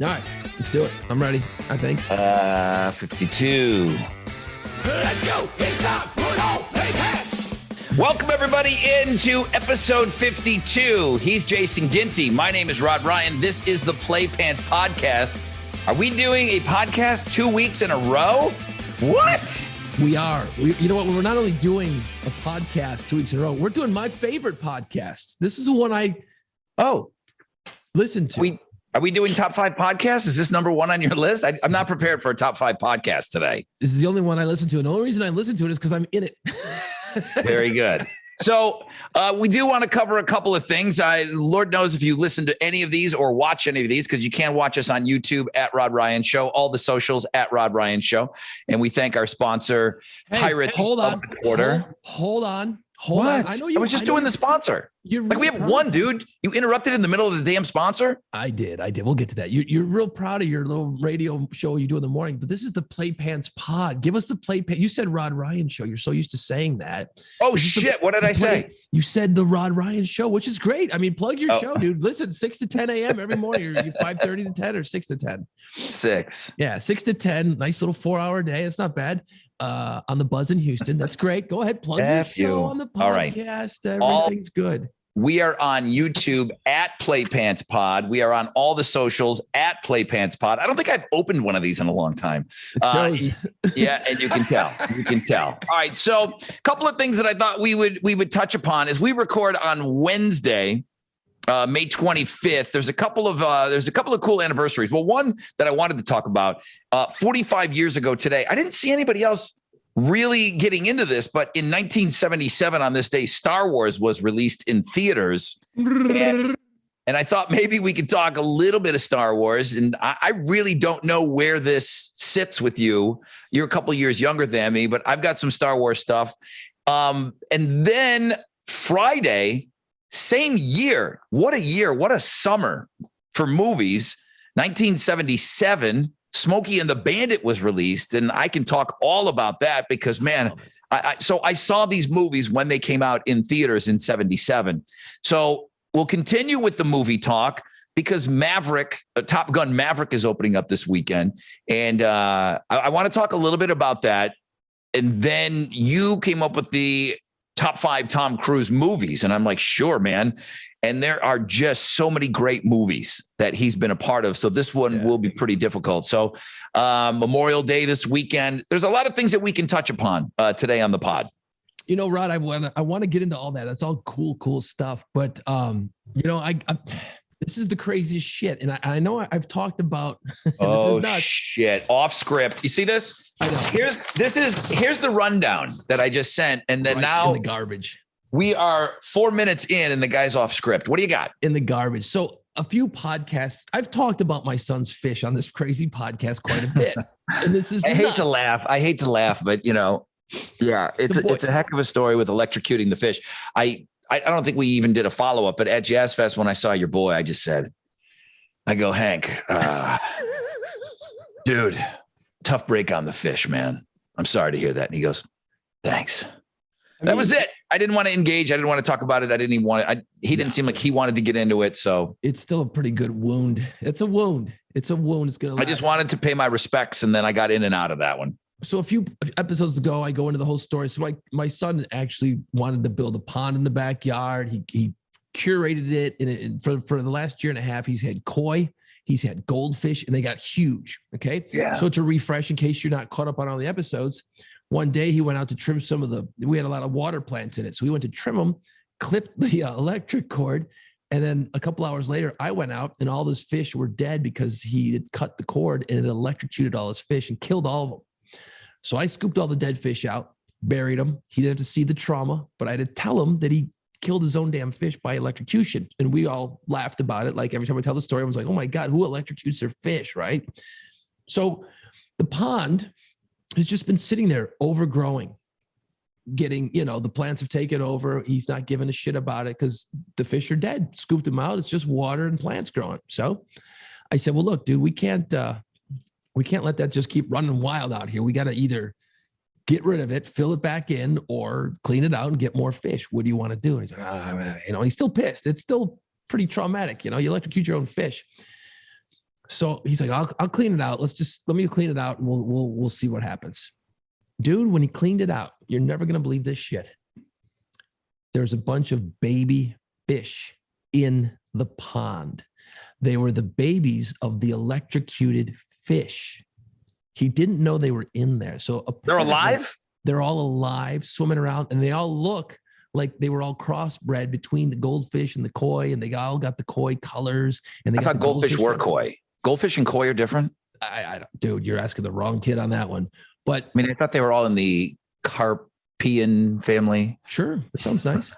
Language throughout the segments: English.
All right, let's do it. I'm ready, I think. 52. Let's go. It's time. Put on play pants. Welcome, everybody, into episode 52. He's Jason Ginty. My name is Rod Ryan. This is the Play Pants Podcast. Are we doing a podcast 2 weeks in a row? What? We are. You know what? We're not only doing a podcast 2 weeks in a row, we're doing my favorite podcast. This is the one I listen to. Are we doing top 5 podcasts? Is this number one on your list? I'm not prepared for a top 5 podcast today. This is the only one I listen to. And the only reason I listen to it is because I'm in it. Very good. So we do want to cover a couple of things. Lord knows if you listen to any of these or watch any of these, because you can watch us on YouTube at Rod Ryan Show, all the socials at Rod Ryan Show. And we thank our sponsor, Pirates. Hold on. Hold on. I know you. I was just doing the sponsor. You're like, we have one, dude. You interrupted in the middle of the damn sponsor. I did. We'll get to that. You're real proud of your little radio show you do in the morning, but this is the Play Pants Pod. Give us the Play Pants. You said Rod Ryan Show. You're so used to saying that. Oh, shit. What did I say? You said the Rod Ryan Show, which is great. I mean, plug your show, dude. Listen, 6 to 10 a.m. every morning. You're 5:30 to 10 or 6 to 10? 6. Yeah, 6 to 10. Nice little 4-hour day. It's not bad. On the Buzz in Houston. That's great. Go ahead. Plug your show on the podcast. All right. Everything's good. We are on YouTube at Play Pants Pod. We are on all the socials at Play Pants Pod. I don't think I've opened one of these in a long time. Yeah, and you can tell. All right. So a couple of things that I thought we would touch upon as we record on Wednesday, May 25th. There's a couple of cool anniversaries. Well, one that I wanted to talk about, 45 years ago today. I didn't see anybody else really getting into this, but in 1977 on this day, Star Wars was released in theaters. And I thought maybe we could talk a little bit of Star Wars. And I really don't know where this sits with you. You're a couple years younger than me, but I've got some Star Wars stuff. And then Friday, same year. What a year. What a summer for movies. 1977, Smokey and the Bandit was released. And I can talk all about that because, man, I saw these movies when they came out in theaters in 77. So we'll continue with the movie talk because Top Gun Maverick is opening up this weekend. And I want to talk a little bit about that. And then you came up with the top 5 Tom Cruise movies. And I'm like, sure, man. And there are just so many great movies that he's been a part of. So this one will be pretty difficult. So Memorial Day this weekend, there's a lot of things that we can touch upon today on the pod. You know, Rod, I want to get into all that. That's all cool stuff. But, this is the craziest shit. And I know I've talked about, this is nuts. Shit. Off script. You see this? I know. Here's the rundown that I just sent. And then now in the garbage. We are 4 minutes in and the guy's off script. What do you got? In the garbage. So a few podcasts, I've talked about my son's fish on this crazy podcast quite a bit. And this is I hate to laugh, but yeah, it's a heck of a story with electrocuting the fish. I don't think we even did a follow-up, but at Jazz Fest, when I saw your boy, I just said, Hank, dude, tough break on the fish, man. I'm sorry to hear that. And he goes, thanks. That was it. I didn't want to engage. I didn't want to talk about it. I didn't even want it. He didn't seem like he wanted to get into it. So it's still a pretty good wound. It's a wound. It's going to last. I just wanted to pay my respects. And then I got in and out of that one. So a few episodes ago, I go into the whole story. So my son actually wanted to build a pond in the backyard. He curated it. And for the last year and a half, he's had koi, he's had goldfish, and they got huge. Okay. Yeah. So to refresh, in case you're not caught up on all the episodes, one day he went out to trim we had a lot of water plants in it. So we went to trim them, clipped the electric cord. And then a couple hours later, I went out and all those fish were dead because he had cut the cord and it electrocuted all his fish and killed all of them. So I scooped all the dead fish out, buried them. He didn't have to see the trauma, but I had to tell him that he killed his own damn fish by electrocution. And we all laughed about it. Like every time I tell the story, I was like, oh my God, who electrocutes their fish, right? So the pond has just been sitting there overgrowing, getting, the plants have taken over. He's not giving a shit about it because the fish are dead. Scooped them out. It's just water and plants growing. So I said, well, look, dude, we can't let that just keep running wild out here. We got to either get rid of it, fill it back in, or clean it out and get more fish. What do you want to do? And he's like, he's still pissed. It's still pretty traumatic. You electrocute your own fish. So he's like, I'll clean it out. Let me clean it out and we'll see what happens. Dude, when he cleaned it out, you're never going to believe this shit. There's a bunch of baby fish in the pond. They were the babies of the electrocuted fish. He didn't know they were in there. So they're alive? They're all alive, swimming around, and they all look like they were all crossbred between the goldfish and the koi, and they all got the koi colors. And I thought goldfish were koi. Goldfish and koi are different? I don't, dude, you're asking the wrong kid on that one. But I mean, I thought they were all in the Carpian family. Sure, that sounds nice.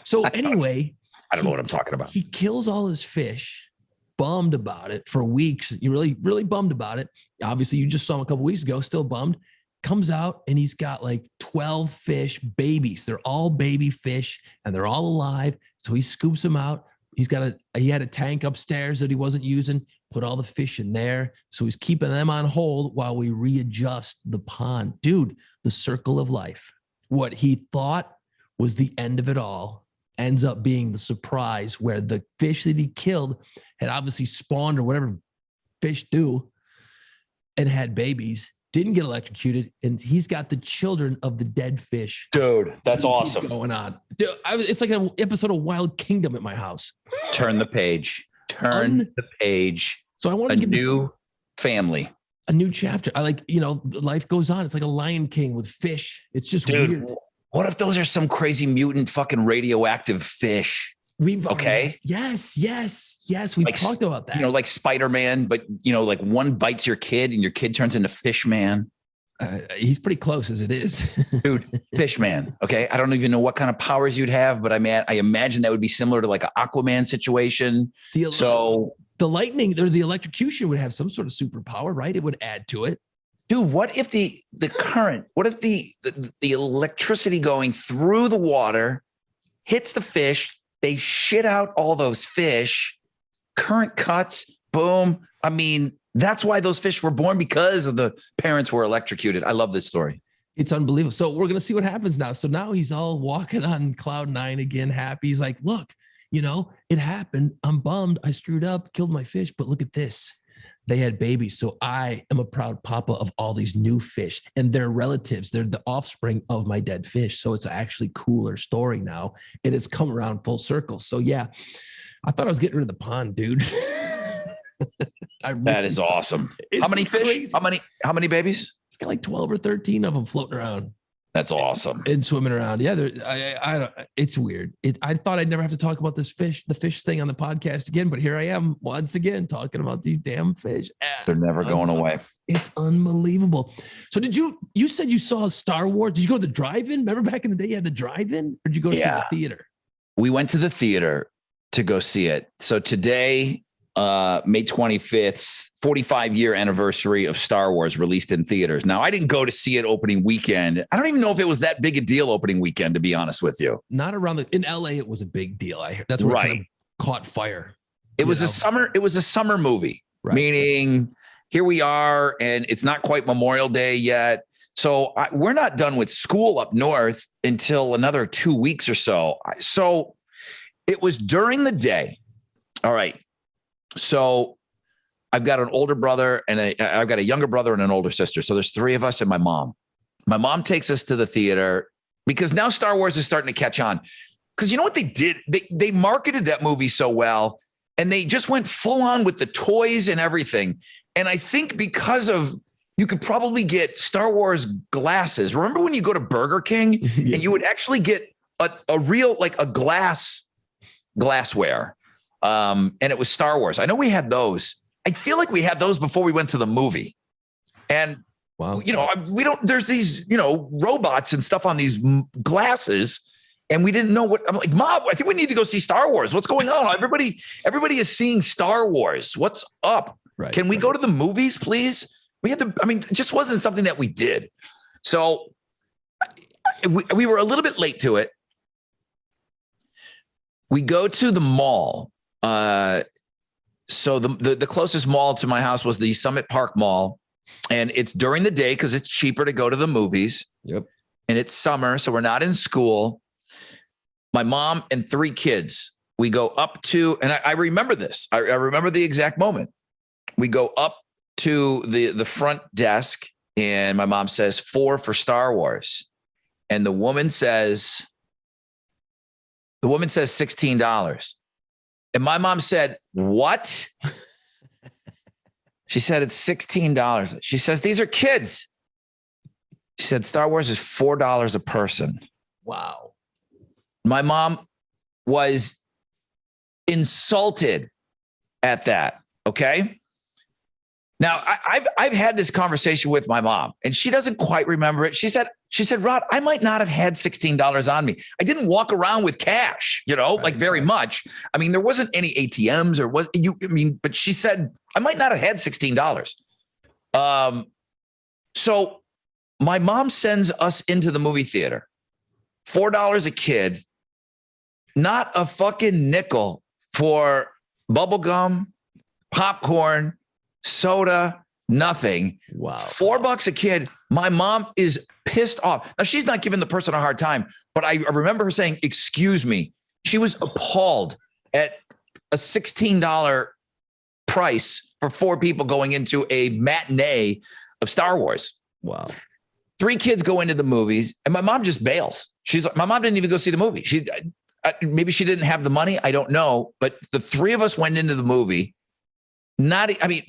So anyway, I don't know what I'm talking about. He kills all his fish, bummed about it for weeks. You really, really bummed about it. Obviously, you just saw him a couple weeks ago, still bummed. Comes out and he's got like 12 fish babies. They're all baby fish and they're all alive. So he scoops them out. He had a tank upstairs that he wasn't using, put all the fish in there. So he's keeping them on hold while we readjust the pond. Dude, the circle of life. What he thought was the end of it all ends up being the surprise, where the fish that he killed had obviously spawned, or whatever fish do, and had babies, didn't get electrocuted, and he's got the children of the dead fish. Dude, that's awesome. Going on. Dude, it's like an episode of Wild Kingdom at my house. Turn the page. Turn the page. So I want to get new family. A new chapter. I like, life goes on. It's like a Lion King with fish. It's just weird. What if those are some crazy mutant fucking radioactive fish? Yes. We've talked about that. Like Spider-Man, but like one bites your kid and your kid turns into Fish Man. He's pretty close as it is. Dude, Fish Man. Okay. I don't even know what kind of powers you'd have, but I imagine that would be similar to like an Aquaman situation. The lightning or the electrocution would have some sort of superpower, right? It would add to it. Dude, what if the current, what if the electricity going through the water hits the fish? They shit out all those fish, current cuts, boom. I mean, that's why those fish were born, because of the parents were electrocuted. I love this story. It's unbelievable. So we're going to see what happens now. So now he's all walking on cloud nine again, happy. He's like, look, it happened. I'm bummed. I screwed up, killed my fish, but look at this. They had babies. So I am a proud papa of all these new fish, and they're relatives. They're the offspring of my dead fish. So it's actually cooler story now. And it's come around full circle. So yeah, I thought I was getting rid of the pond, dude. That is awesome. How many fish? Crazy. How many babies? It's got like 12 or 13 of them floating around. That's awesome. And swimming around. Yeah, I don't. It's weird. I thought I'd never have to talk about the fish thing on the podcast again, but here I am once again talking about these damn fish. They're never going away. It's unbelievable. So you said you saw Star Wars? Did you go to the drive-in? Remember back in the day you had the drive-in? Or did you go to the theater? We went to the theater to go see it. So today, May 25th, 45-year anniversary of Star Wars released in theaters. Now, I didn't go to see it opening weekend. I don't even know if it was that big a deal opening weekend, to be honest with you. Not around in LA, it was a big deal. I heard that's where it kind of caught fire. It was a summer movie, meaning here we are, and it's not quite Memorial Day yet. So we're not done with school up north until another 2 weeks or so. So it was during the day. All right. So I've got an older brother and I've got a younger brother and an older sister. So there's three of us and my mom. My mom takes us to the theater because now Star Wars is starting to catch on. Because you know what they did? They marketed that movie so well, and they just went full on with the toys and everything. And I think because of, you could probably get Star Wars glasses. Remember when you go to Burger King and you would actually get a real, like a glassware. And it was Star Wars. I know we had those. I feel like we had those before we went to the movie. And, there's these, robots and stuff on these glasses. And we didn't know what. I'm like, Mom, I think we need to go see Star Wars. What's going on? Everybody is seeing Star Wars. What's up? Right, Can we go to the movies, please? It just wasn't something that we did. So we were a little bit late to it. We go to the mall. So the closest mall to my house was the Summit Park Mall. And it's during the day because it's cheaper to go to the movies. Yep. And it's summer, so we're not in school. My mom and three kids, we go up to, and I remember this. I remember the exact moment. we go up to the front desk, and my mom says 4 for Star Wars. And the woman says $16. And my mom said, what? She said, it's $16. She says, these are kids. She said, Star Wars is $4 a person. Wow. My mom was insulted at that. Okay. Now I've had this conversation with my mom, and she doesn't quite remember it. She said, Rod, I might not have had $16 on me. I didn't walk around with cash, like very much. I mean, there wasn't any ATMs but she said, I might not have had $16. So my mom sends us into the movie theater, $4 a kid, not a fucking nickel for bubble gum, popcorn, soda, nothing. Wow. $4 a kid. My mom is pissed off. Now, she's not giving the person a hard time, but I remember her saying, excuse me. She was appalled at a $16 price for 4 people going into a matinee of Star Wars. Wow. 3 kids go into the movies, and my mom just bails. My mom didn't even go see the movie. Maybe she didn't have the money. I don't know. But the 3 of us went into the movie.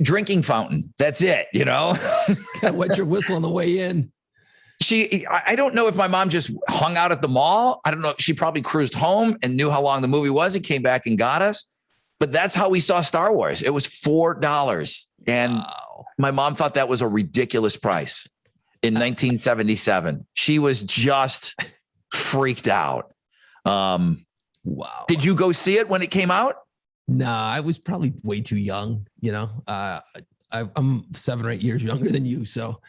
Drinking fountain. That's it, Wet your whistle on the way in. I don't know if my mom just hung out at the mall. I don't know. She probably cruised home and knew how long the movie was and came back and got us. But that's how we saw Star Wars. It was $4. And my mom thought that was a ridiculous price in 1977. She was just freaked out. Wow. Did you go see it when it came out? Nah, I was probably way too young. I'm 7 or 8 years younger than you, so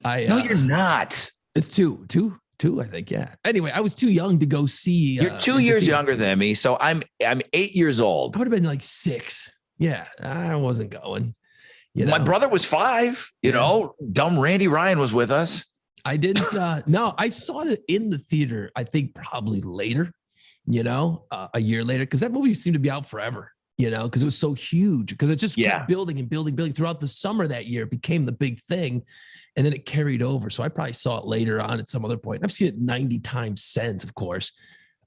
No, you're not. It's two, I think. Yeah. Anyway, I was too young to go see. You're 2 years younger than me, so I'm 8 years old. I would have been like 6. Yeah, I wasn't going. My brother was 5. Dumb Randy Ryan was with us. I didn't. No, I saw it in the theater. I think probably later. A year later, because that movie seemed to be out forever. Because it was so huge, because it just kept building and building throughout the summer that year. It became the big thing, and then it carried over. So I probably saw it later on at some other point. I've seen it 90 times since, of course.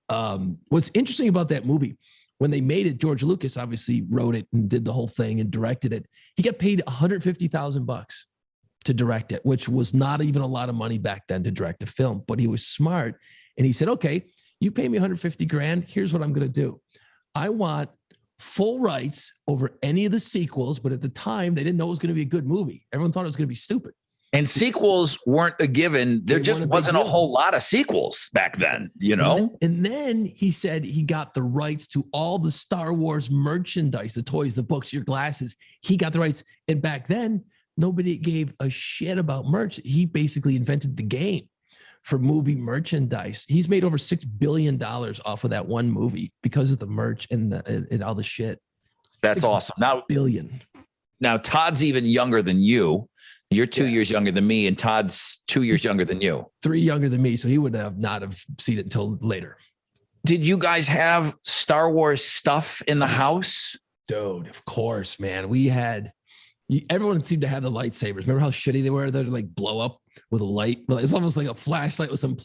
What's interesting about that movie, when they made it, George Lucas obviously wrote it and did the whole thing and directed it. He got paid $150,000 to direct it, which was not even a lot of money back then to direct a film. But he was smart, and he said, "Okay, you pay me $150,000. Here's what I'm going to do. I want full rights over any of the sequels." But at the time, they didn't know it was going to be a good movie. Everyone thought it was going to be stupid. And sequels weren't a given. There just wasn't a whole lot of sequels back then, And then he said he got the rights to all the Star Wars merchandise, the toys, the books, your glasses. He got the rights. And back then, nobody gave a shit about merch. He basically invented the game for movie merchandise. He's made over $6 billion off of that one movie because of the merch and all the shit. That's awesome. Now Todd's even younger than you. You're 2 years younger than me, and Todd's 2 years younger than you. 3 younger than me, so he would not have seen it until later. Did you guys have Star Wars stuff in the house? Dude, of course, man. We had, everyone seemed to have the lightsabers. Remember how shitty they were? They'd like blow up with a light. It's almost like a flashlight with some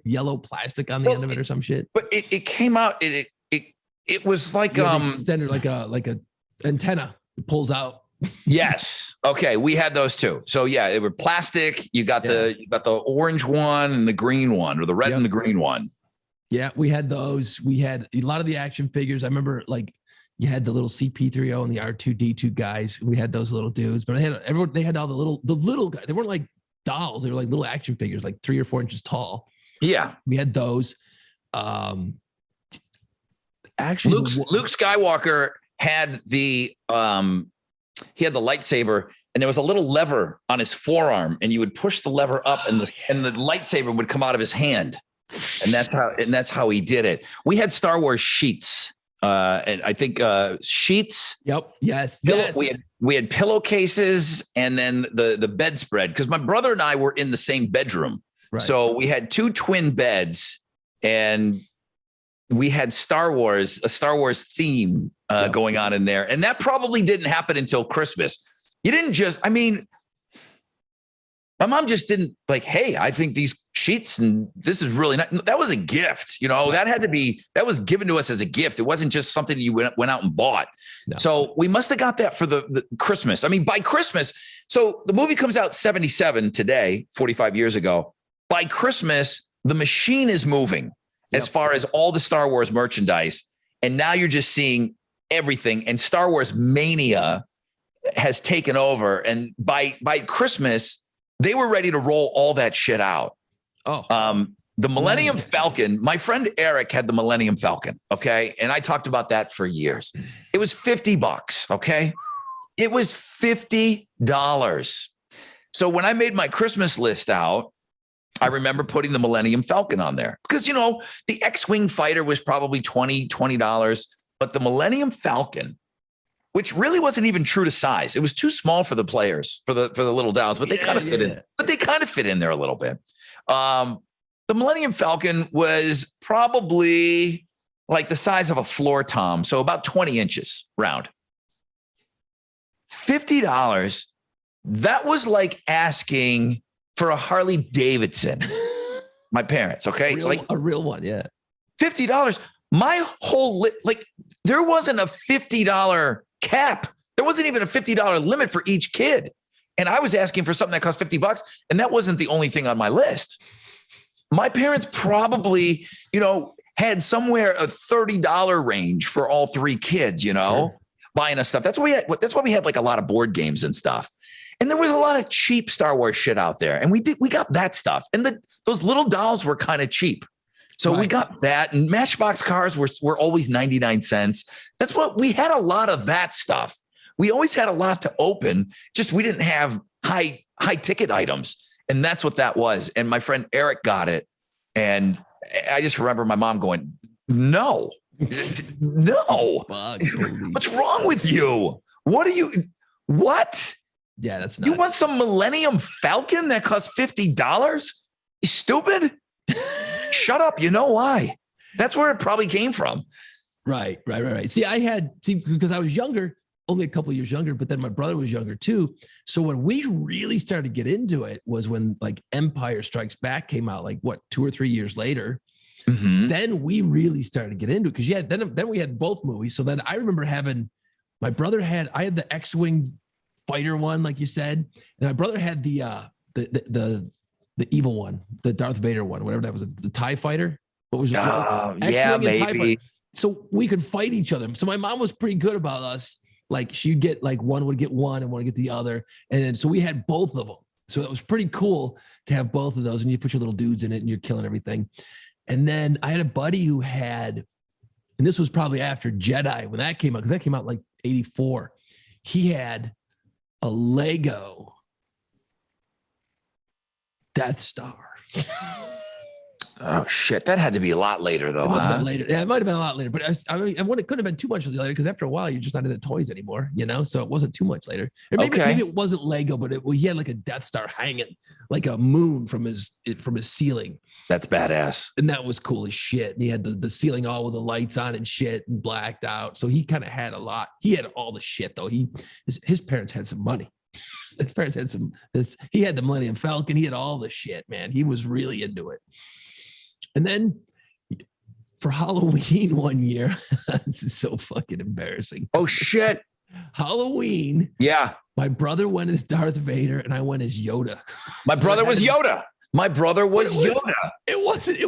yellow plastic on the end of it or some shit. But it came out. It was like extended like a antenna. It pulls out. Yes. Okay. We had those too. So yeah, they were plastic. You got the orange one and the green one, or the red and the green one. Yeah, we had those. We had a lot of the action figures. I remember you had the little CP3O and the R2D2 guys. We had those little dudes, but they had all the little guys. They weren't like dolls. They were like little action figures, like 3 or 4 inches tall. Yeah. We had those. Actually, Luke Skywalker had the lightsaber, and there was a little lever on his forearm, and you would push the lever up, and the lightsaber would come out of his hand, and that's how he did it. We had Star Wars sheets, and I think sheets. Yep. Yes. We had pillowcases, and then the bedspread, because my brother and I were in the same bedroom, right. So we had 2 twin beds, and we had a Star Wars theme going on in there. And that probably didn't happen until Christmas. You didn't just, I mean, my mom just didn't like, hey, I think these sheets and this is really not, that was a gift. You know, that was given to us as a gift. It wasn't just something you went out and bought. No. So we must have got that for the Christmas. I mean, by Christmas. So the movie comes out 77 today, 45 years ago. By Christmas, the machine is moving as far as all the Star Wars merchandise. And now you're just seeing everything. And Star Wars mania has taken over. And by Christmas, they were ready to roll all that shit out. Oh, the Millennium Falcon. My friend Eric had the Millennium Falcon. Okay. And I talked about that for years. It was $50. Okay. It was $50. So when I made my Christmas list out, I remember putting the Millennium Falcon on there because, you know, the X-Wing fighter was probably $20, but the Millennium Falcon, which really wasn't even true to size. It was too small for the players, for the little dolls, but they kind of fit in. But they kind of fit in there a little bit. The Millennium Falcon was probably like the size of a floor tom, so about 20 inches round. $50. That was like asking for a Harley Davidson. My parents, okay, a real one, yeah. $50. My whole there wasn't a $50 cap. There wasn't even a $50 limit for each kid. And I was asking for something that cost $50. And that wasn't the only thing on my list. My parents probably, you know, had somewhere a $30 range for all three kids, you know, buying us stuff. That's why we had like a lot of board games and stuff. And there was a lot of cheap Star Wars shit out there. And we got that stuff. And those little dolls were kind of cheap. So we got that, and Matchbox cars were always 99 cents. That's what we had, a lot of that stuff. We always had a lot to open. Just we didn't have high ticket items, and that's what that was. And my friend Eric got it, and I just remember my mom going, "No, what's wrong with you? What? Yeah, that's nuts. You want some Millennium Falcon that costs $50? You stupid." Shut up. You know why? That's where it probably came from. Right. Because I was younger, only a couple of years younger, but then my brother was younger too. So when we really started to get into it was when like Empire Strikes Back came out, like 2 or 3 years later. Mm-hmm. Then we really started to get into it because then we had both movies. So then I remember I had the X-Wing fighter one, like you said, and my brother had the evil one, the Darth Vader one, whatever that was, the TIE fighter. What was it? Yeah, maybe. So we could fight each other. So my mom was pretty good about us. Like she'd get like one would get one and one would get the other. And then, so we had both of them. So it was pretty cool to have both of those. And you put your little dudes in it and you're killing everything. And then I had a buddy who had, and this was probably after Jedi when that came out, because that came out like 84. He had a Lego Death Star. Oh shit! That had to be a lot later, though. Later, yeah, it might have been a lot later. But it could have been too much later because after a while, you're just not into toys anymore, you know. So it wasn't too much later. Or maybe it wasn't Lego, but he had like a Death Star hanging like a moon from his ceiling. That's badass, and that was cool as shit. And he had the ceiling all with the lights on and shit and blacked out. So he kind of had a lot. He had all the shit though. His parents had some money. His parents had he had the Millennium Falcon. He had all the shit, man. He was really into it. And then for Halloween one year, this is so fucking embarrassing. Oh shit. Halloween. Yeah. My brother went as Darth Vader and I went as Yoda. My brother was Yoda. It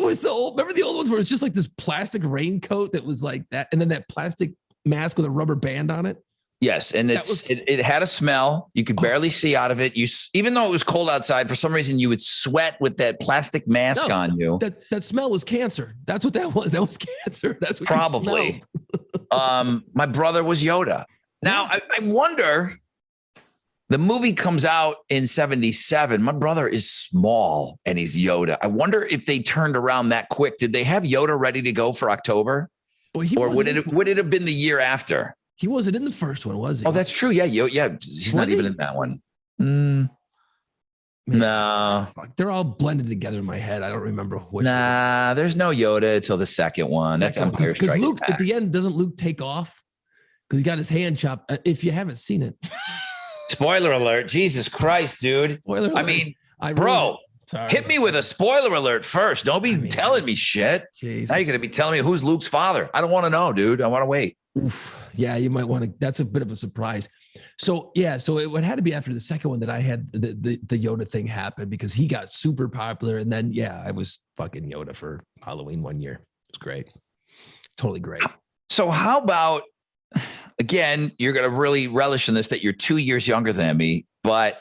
was the old, remember the old ones where it's just like this plastic raincoat that was like that. And then that plastic mask with a rubber band on it. Yes, and it had a smell. You could barely see out of it. Even though it was cold outside, for some reason you would sweat with that plastic mask on you. That smell was cancer. That's what that was. That was cancer. That's what probably. My brother was Yoda. Now I wonder. The movie comes out in 77. My brother is small and he's Yoda. I wonder if they turned around that quick. Did they have Yoda ready to go for October, or would it have been the year after? He wasn't in the first one, was he? Oh, that's true. Yeah, he's not even in that one. No. They're all blended together in my head. I don't remember which. Nah, there's no Yoda till the second one. That's Empire Strikes Luke, Back. at the end, doesn't Luke take off? Because he got his hand chopped. If you haven't seen it. Spoiler alert. Jesus Christ, dude. Spoiler alert. I mean, bro, hit me with a spoiler alert first. Don't be telling me shit. Jesus. Now you're going to be telling me who's Luke's father. I don't want to know, dude. I want to wait. Oof. Yeah, you might want to. That's a bit of a surprise. So yeah, so it had to be after the second one that I had the Yoda thing happen because he got super popular. And then, I was fucking Yoda for Halloween one year. It was great. Totally great. So how about, again, you're going to really relish in this, that you're 2 years younger than me, but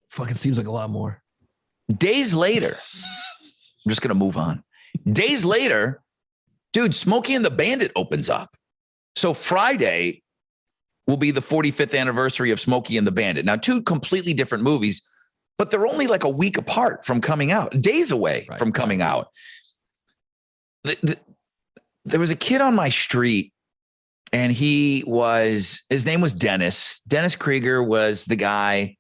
fucking seems like a lot more. Days later, I'm just going to move on. Days later, dude, Smokey and the Bandit opens up. So Friday will be the 45th anniversary of Smokey and the Bandit. Now, two completely different movies, but they're only like a week apart from coming out, days away from coming out. There was a kid on my street, and his name was Dennis. Dennis Krieger was the guy,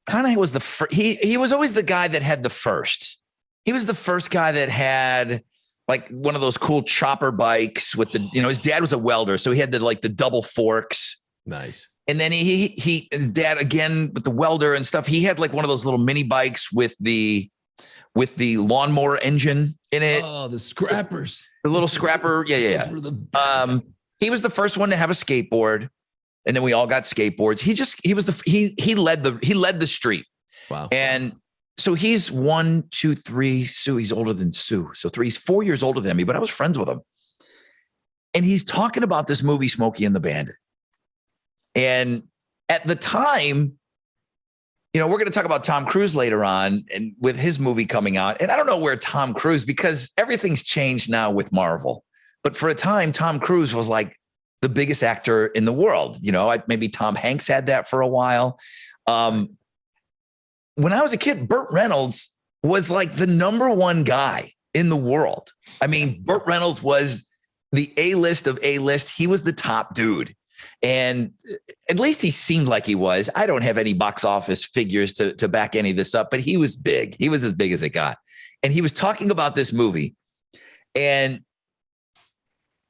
kind of was the first. He was always the guy that had the first. He was the first guy that had like one of those cool chopper bikes with the, his dad was a welder. So he had the double forks. Nice. And then his dad, again, with the welder and stuff, he had like one of those little mini bikes with the lawnmower engine in it. Oh, the scrappers. The little scrapper. Yeah. He was the first one to have a skateboard. And then we all got skateboards. He led the street. Wow. And so he's 1, 2, 3, Sue. He's older than Sue. So he's 4 years older than me, but I was friends with him. And he's talking about this movie, Smokey and the Bandit. And at the time, we're going to talk about Tom Cruise later on and with his movie coming out. And I don't know where Tom Cruise, because everything's changed now with Marvel. But for a time, Tom Cruise was like the biggest actor in the world. Maybe Tom Hanks had that for a while. When I was a kid, Burt Reynolds was like the number one guy in the world. I mean, Burt Reynolds was the A-list of A-list. He was the top dude. And at least he seemed like he was. I don't have any box office figures to back any of this up, but he was big. He was as big as it got. And he was talking about this movie. And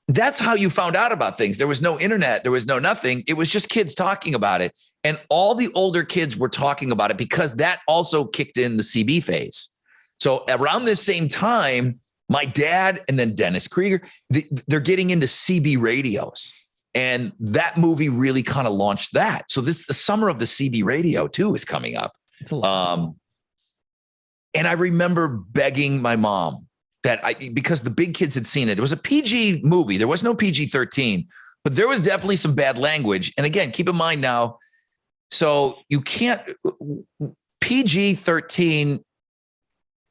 that's how you found out about things. There was no internet. There was no nothing. It was just kids talking about it. And all the older kids were talking about it because that also kicked in the CB phase. So around this same time, my dad and then Dennis Krieger, they're getting into CB radios. And that movie really kind of launched that. So the summer of the CB radio too is coming up. And I remember begging my mom because the big kids had seen it. It was a PG movie. There was no PG-13, but there was definitely some bad language. And again, keep in mind now, so you can't, PG-13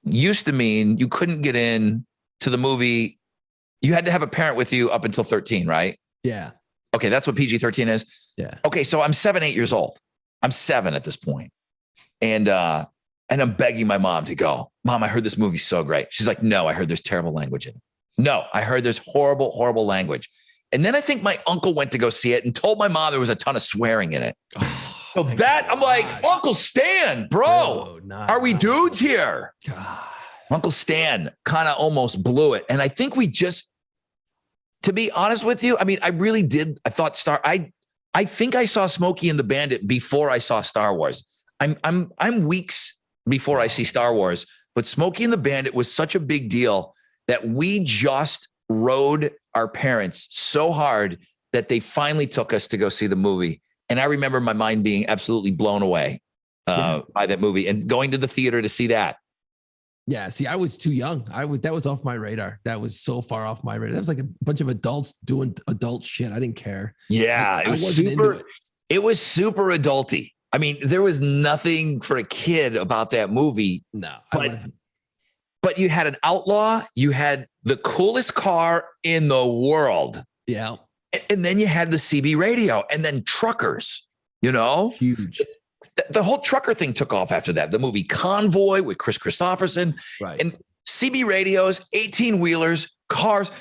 used to mean you couldn't get in to the movie. You had to have a parent with you up until 13, right? Yeah. Okay, that's what PG-13 is. Yeah. Okay, so I'm 7, 8 years old. I'm 7 at this point. And I'm begging my mom to go. Mom, I heard this movie's so great. She's like, no, I heard there's terrible language in it. No, I heard there's horrible, horrible language. And then I think my uncle went to go see it and told my mom there was a ton of swearing in it. So that, I'm like, Uncle Stan, bro, are we dudes here? God. Uncle Stan kind of almost blew it. And I think to be honest with you, I mean, I really did. I thought I think I saw Smokey and the Bandit before I saw Star Wars. I'm weeks before I see Star Wars, but Smokey and the Bandit was such a big deal that we just rode our parents so hard that they finally took us to go see the movie. And I remember my mind being absolutely blown away by that movie and going to the theater to see that. Yeah. See, I was too young. That was off my radar. That was so far off my radar. That was like a bunch of adults doing adult shit. I didn't care. Yeah. It was super adulty. I mean, there was nothing for a kid about that movie. No. But you had an outlaw. You had the coolest car in the world. Yeah. And then you had the CB radio and then truckers, Huge. The whole trucker thing took off after that. The movie Convoy with Chris Christopherson. Right. And CB radios, 18-wheelers, cars.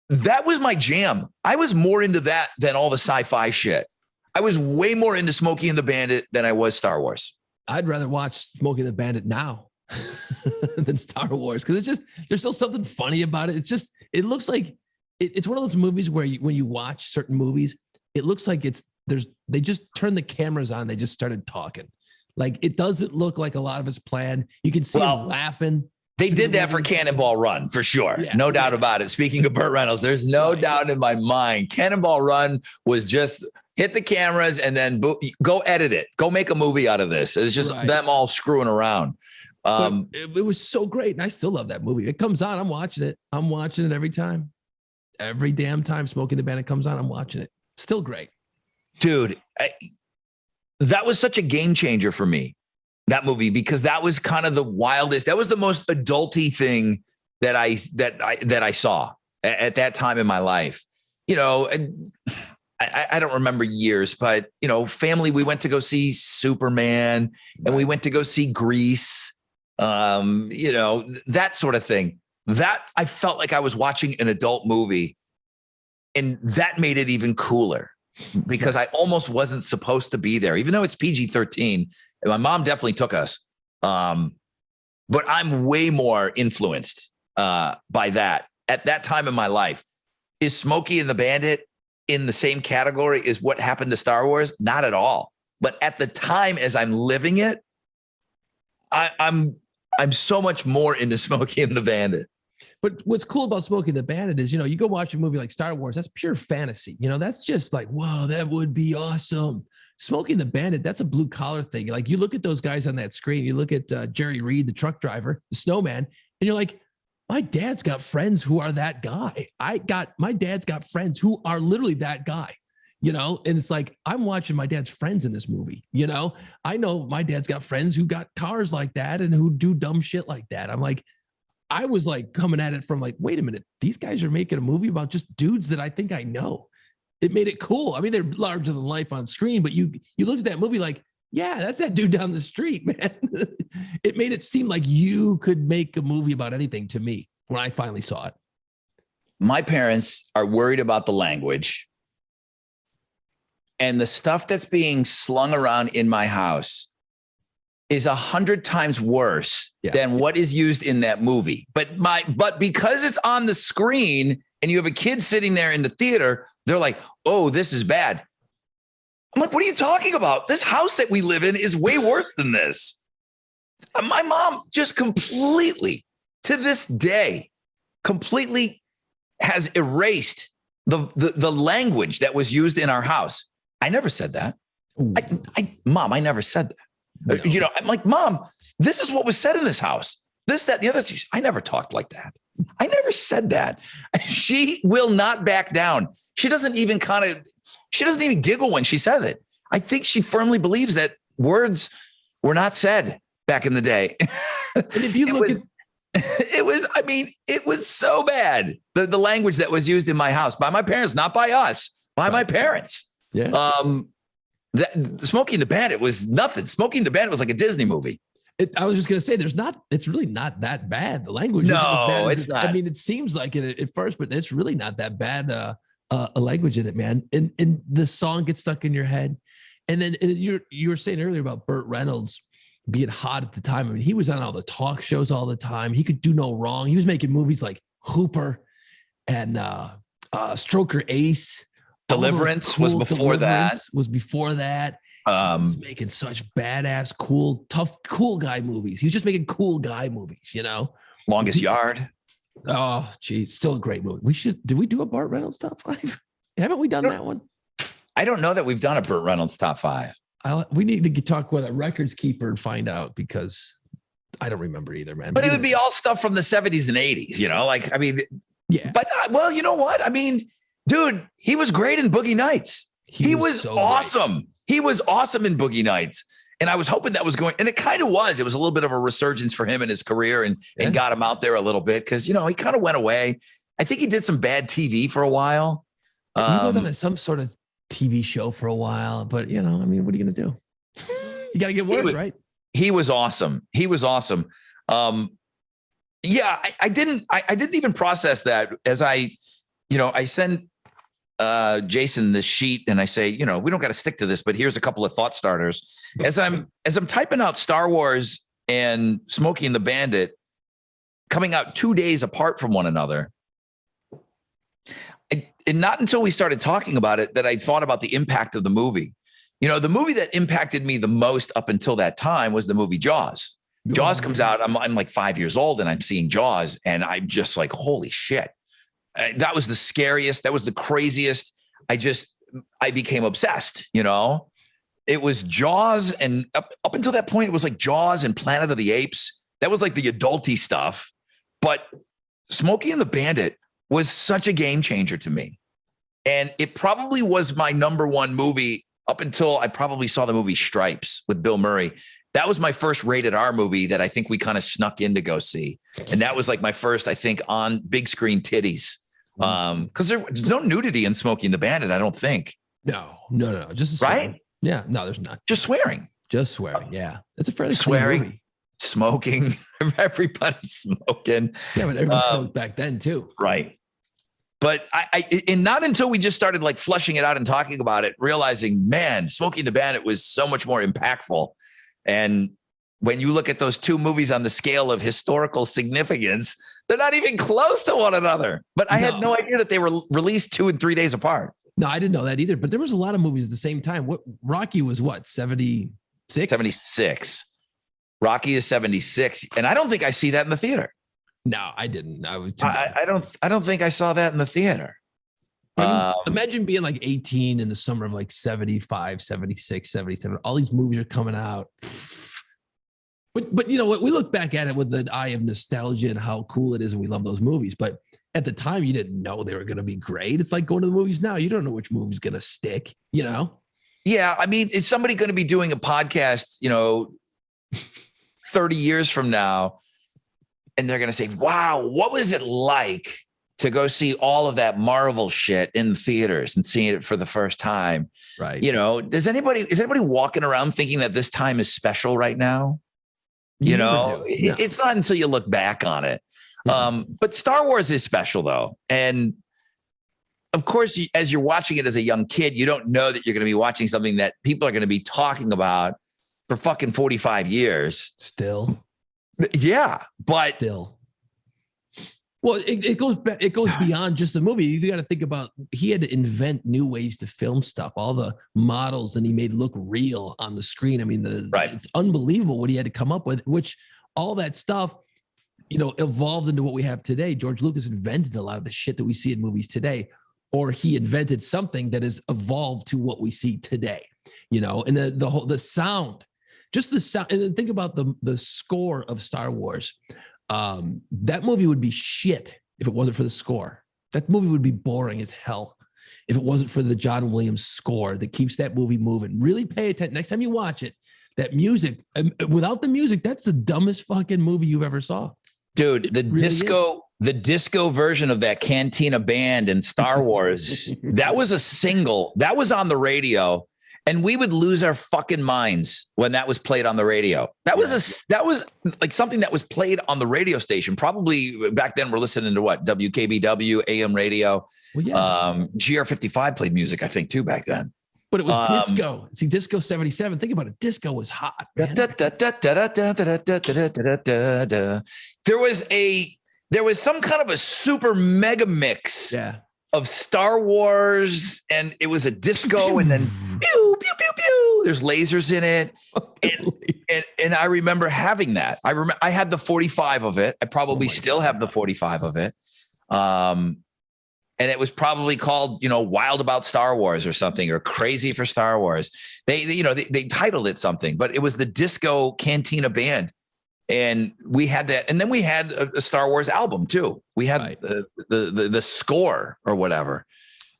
That was my jam. I was more into that than all the sci-fi shit. I was way more into Smokey and the Bandit than I was Star Wars. I'd rather watch Smokey and the Bandit now than Star Wars because there's still something funny about it. It looks like it's one of those movies where when you watch certain movies, it looks like it's they just turned the cameras on. They just started talking. Like, it doesn't look like a lot of it's planned. You can see them laughing. They did that for Cannonball Run, for sure. Yeah, no doubt about it. Speaking of Burt Reynolds, there's no doubt in my mind. Cannonball Run was just hit the cameras and then go edit it. Go make a movie out of this. It's just them all screwing around. It was so great. And I still love that movie. It comes on. I'm watching it. I'm watching it every time. Every damn time Smokey the Bandit comes on, I'm watching it. Still great. Dude, that was such a game changer for me. That movie, because that was kind of the wildest. That was the most adulty thing that I saw at that time in my life. You know, I don't remember years, but you know, family. We went to go see Superman, and we went to go see Grease. You know, that sort of thing. That I felt like I was watching an adult movie, and that made it even cooler. Because I almost wasn't supposed to be there, even though it's PG-13. And my mom definitely took us. But I'm way more influenced by that at that time in my life. Is Smokey and the Bandit in the same category as what happened to Star Wars? Not at all. But at the time, as I'm living it, I'm so much more into Smokey and the Bandit. But what's cool about Smokey the Bandit is, you know, you go watch a movie like Star Wars, that's pure fantasy. You know, that's just like, whoa, that would be awesome. Smokey the Bandit, that's a blue collar thing. Like, you look at those guys on that screen, you look at Jerry Reed, the truck driver, the snowman, and you're like, my dad's got friends who are that guy. My dad's got friends who are literally that guy, you know? And it's like, I'm watching my dad's friends in this movie. You know, I know my dad's got friends who got cars like that and who do dumb shit like that. I'm like, I was like coming at it from like, wait a minute, these guys are making a movie about just dudes that I think I know. It made it cool. I mean, they're larger than life on screen, but you looked at that movie like, yeah, that's that dude down the street, man. It made it seem like you could make a movie about anything to me when I finally saw it. My parents are worried about the language, and the stuff that's being slung around in my house is 100 times worse than what is used in that movie. But because it's on the screen and you have a kid sitting there in the theater, they're like, oh, this is bad. I'm like, what are you talking about? This house that we live in is way worse than this. My mom just completely, to this day, completely has erased the language that was used in our house. I never said that. Mom, I never said that. No. You know, I'm like, Mom, this is what was said in this house. This, that, the other. I never talked like that. I never said that. She will not back down. She doesn't even giggle when she says it. I think she firmly believes that words were not said back in the day. And if you look it was so bad. The language that was used in my house by my parents, not by us, by my parents. Yeah. Smokey and the Bandit was nothing. Smokey and the Bandit was like a Disney movie. I was just going to say, it's really not that bad. The language isn't as bad as not. I mean, it seems like it at first, but it's really not that bad a language in it, man. And the song gets stuck in your head. And then you were saying earlier about Burt Reynolds being hot at the time. I mean, he was on all the talk shows all the time. He could do no wrong. He was making movies like Hooper and Stroker Ace. Deliverance was before that. He was making such badass, cool, tough, cool guy movies. He was just making cool guy movies, you know. Longest Yard. Oh, geez, still a great movie. Did we do a Burt Reynolds top 5? Haven't we done that one? I don't know that we've done a Burt Reynolds top 5. We need to talk with a records keeper and find out, because I don't remember either, man. But it would be all stuff from the 70s and 80s, you know, like, I mean, yeah. But well, you know what? I mean, dude, he was great in Boogie Nights. He was so awesome. Great. He was awesome in Boogie Nights. And I was hoping that was going, and it kind of was. It was a little bit of a resurgence for him in his career and got him out there a little bit, because, you know, he kind of went away. I think he did some bad TV for a while. He was on some sort of TV show for a while, but, you know, I mean, what are you going to do? You got to get work, right? He was awesome. He was awesome. Yeah, I didn't even process that as I send Jason this sheet and I say, you know, we don't got to stick to this, but here's a couple of thought starters. As I'm typing out Star Wars and Smokey and the Bandit coming out 2 days apart from one another, and not until we started talking about it that I thought about the impact of the movie. You know, the movie that impacted me the most up until that time was the movie Jaws. Jaws comes out. I'm like 5 years old and I'm seeing Jaws and I'm just like, holy shit. That was the scariest. That was the craziest. I became obsessed, you know. It was Jaws, and up until that point, it was like Jaws and Planet of the Apes. That was like the adulty stuff. But Smokey and the Bandit was such a game changer to me. And it probably was my number one movie up until I probably saw the movie Stripes with Bill Murray. That was my first rated R movie that I think we kind of snuck in to go see. And that was like my first, I think, on big screen titties. Because there's no nudity in Smokey and the Bandit, I don't think. No. Just right? Yeah, no, there's not. Just swearing. Yeah. It's a fairly swearing, movie. Smoking. Everybody's smoking. Yeah, but everybody smoked back then too. Right. But and not until we just started like fleshing it out and talking about it, realizing, man, Smokey and the Bandit was so much more impactful. And when you look at those two movies on the scale of historical significance, they're not even close to one another. But I had no idea that they were released 2 and 3 days apart. No, I didn't know that either. But there was a lot of movies at the same time. What Rocky was what, 76? 76. Rocky is 76. And I don't think I see that in the theater. No, I didn't. I don't think I saw that in the theater. I mean, imagine being like 18 in the summer of like 75, 76, 77. All these movies are coming out. But you know what? We look back at it with the eye of nostalgia and how cool it is, and we love those movies. But at the time, you didn't know they were going to be great. It's like going to the movies now. You don't know which movie's going to stick, you know? Yeah. I mean, is somebody going to be doing a podcast, 30 years from now, and they're going to say, wow, what was it like to go see all of that Marvel shit in theaters and seeing it for the first time? Right. Is anybody walking around thinking that this time is special right now? It's not until you look back on it. But Star Wars is special though. And of course, as you're watching it as a young kid, you don't know that you're going to be watching something that people are going to be talking about for fucking 45 years. Still. Yeah. But still. Well, it goes beyond just the movie. You got to think about, he had to invent new ways to film stuff, all the models, and he made look real on the screen. I mean, it's unbelievable what he had to come up with, which all that stuff, evolved into what we have today. George Lucas invented a lot of the shit that we see in movies today, or he invented something that has evolved to what we see today, and the sound, just the sound. And then think about the score of Star Wars. That movie would be shit if it wasn't for the score. That movie would be boring as hell if it wasn't for the John Williams score that keeps that movie moving. Really pay attention. Next time you watch it, that music, without the music, that's the dumbest fucking movie you've ever saw. Dude, the disco version of that Cantina Band in Star Wars, that was a single that was on the radio. And we would lose our fucking minds when that was played on the radio. That was like something that was played on the radio station. Probably back then we're listening to what? WKBW, AM radio. Well, yeah. GR55 played music, I think, too, back then. But it was disco. See, Disco 77. Think about it. Disco was hot. Man. There was some kind of a super mega mix. Yeah. Of Star Wars, and it was a disco, and then pew, pew, pew, pew. There's lasers in it. And I remember having that. I had the 45 of it. I probably still have the 45 of it. And it was probably called, Wild About Star Wars or something, or Crazy for Star Wars. They titled it something, but it was the Disco Cantina Band. And we had that, and then we had a Star Wars album too. We had the score or whatever.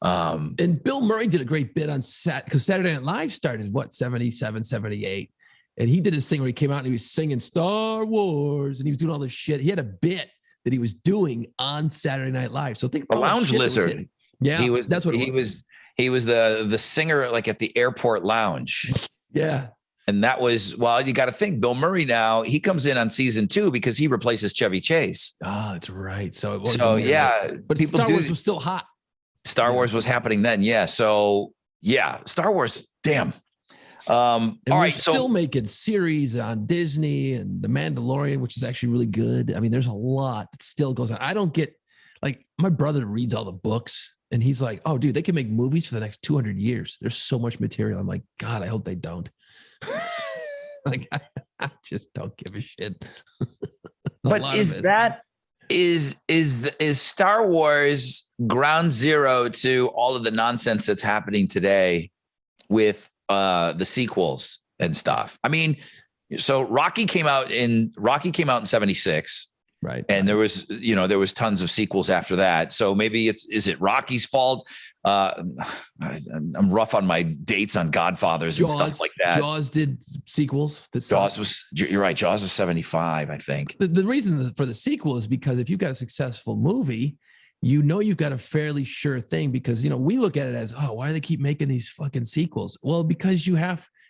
And Bill Murray did a great bit on because Saturday Night Live started 77, 78, and he did this thing where he came out and he was singing Star Wars, and he was doing all this shit. He had a bit that he was doing on Saturday Night Live. So think about the Lounge Lizard. Yeah, that's what it was. He was the singer like at the airport lounge. Yeah. And that was, you got to think Bill Murray now, he comes in on season 2 because he replaces Chevy Chase. Oh, that's right. So yeah. But Star Wars was still hot. Star Wars was happening then. Yeah. So yeah, Star Wars, damn. All right. Still making series on Disney and The Mandalorian, which is actually really good. I mean, there's a lot that still goes on. I don't get, like my brother reads all the books and he's like, oh, dude, they can make movies for the next 200 years. There's so much material. I'm like, God, I hope they don't. Like, I just don't give a shit. But is Star Wars ground zero to all of the nonsense that's happening today with the sequels and stuff? I mean, so Rocky came out in 76. Right. And there was tons of sequels after that. So maybe is it Rocky's fault? I'm rough on my dates on Godfathers and stuff like that. Jaws did sequels. You're right. Jaws was 75, I think. The reason for the sequel is because if you've got a successful movie, you've got a fairly sure thing because, we look at it as, oh, why do they keep making these fucking sequels? Well, because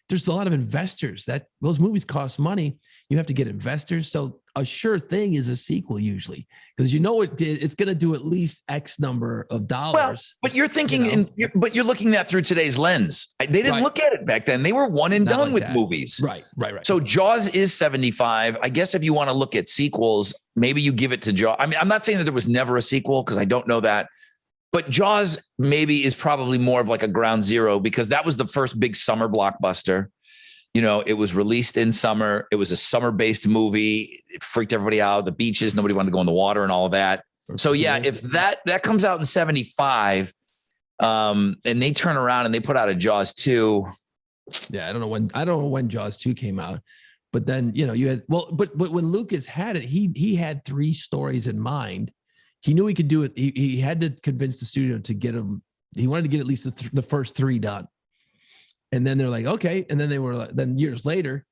there's a lot of investors that those movies cost money. You have to get investors. So a sure thing is a sequel usually, because it's going to do at least X number of dollars. Well, but you're thinking, but you're looking at through today's lens. They didn't look at it back then. They were one and done with movies. Right. So Jaws is 75. I guess if you want to look at sequels, maybe you give it to Jaws. I mean, I'm not saying that there was never a sequel because I don't know that. But Jaws maybe is probably more of like a ground zero because that was the first big summer blockbuster. It was released in summer. It was a summer-based movie. It freaked everybody out. The beaches, nobody wanted to go in the water and all of that. So yeah, if that comes out in 75, and they turn around and they put out a Jaws 2. Yeah, I don't know when Jaws 2 came out. But then, you had but when Lucas had it, he had 3 stories in mind. He knew he could do it. He had to convince the studio to get him. He wanted to get at least the first 3 done. And then they're like, okay. And then then years later,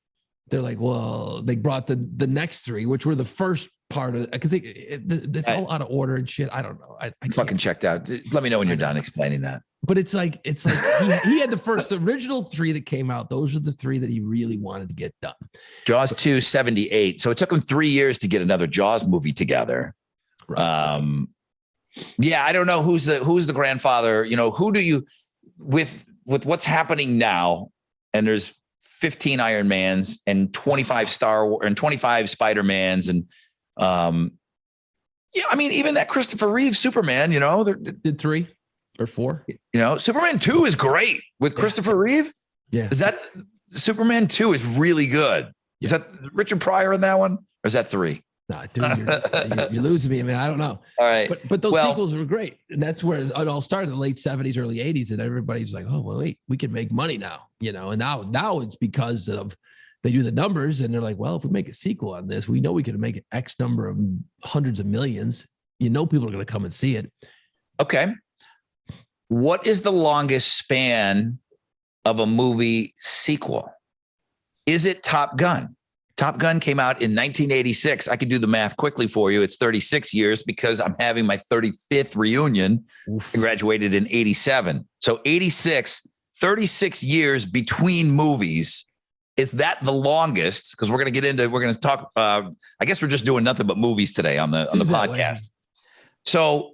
they're like, well, they brought the next 3, which were the first part of it. Because it's all out of order and shit. I don't know. I fucking checked out. Let me know when you're done explaining that. But it's like he had the original 3 that came out. Those are the 3 that he really wanted to get done. Jaws 2, 78. So it took him 3 years to get another Jaws movie together. Right. Yeah, I don't know who's the grandfather. Who do you with what's happening now? And there's 15 Iron Mans and 25 Star Wars and 25 Spider-Mans and yeah, I mean even that Christopher Reeve Superman. Did 3 or 4. Superman 2 is great with Christopher Reeve. Yeah, is that Superman 2 is really good? Yeah. Is that Richard Pryor in that one, or is that 3? Nah, dude, you're losing me. I mean, I don't know. All right. But those sequels were great. And that's where it all started in the late 70s, early 80s. And everybody's like, oh, well, wait, we can make money now. And now it's because of they do the numbers and they're like, well, if we make a sequel on this, we know we can make X number of hundreds of millions. People are going to come and see it. Okay. What is the longest span of a movie sequel? Is it Top Gun? Top Gun came out in 1986. I could do the math quickly for you. It's 36 years because I'm having my 35th reunion. Oof. I graduated in 87. So 36 years between movies. Is that the longest? Because we're going to talk. I guess we're just doing nothing but movies today on the podcast. So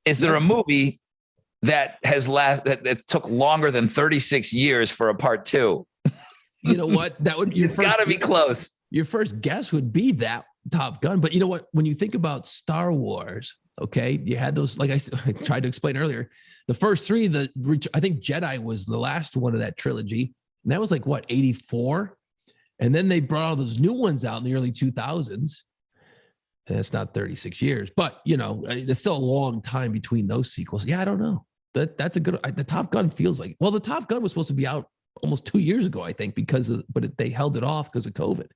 is there a movie that that took longer than 36 years for a part 2? You know what? That would you've got to be close. Your first guess would be that Top Gun. But you know what? When you think about Star Wars, okay, you had those, like I tried to explain earlier, the first 3, I think Jedi was the last one of that trilogy. And that was like, what, 84? And then they brought all those new ones out in the early 2000s. And that's not 36 years. But, there's still a long time between those sequels. Yeah, I don't know. That's a good, the Top Gun feels like, well, the Top Gun was supposed to be out almost 2 years ago, I think, but they held it off because of COVID.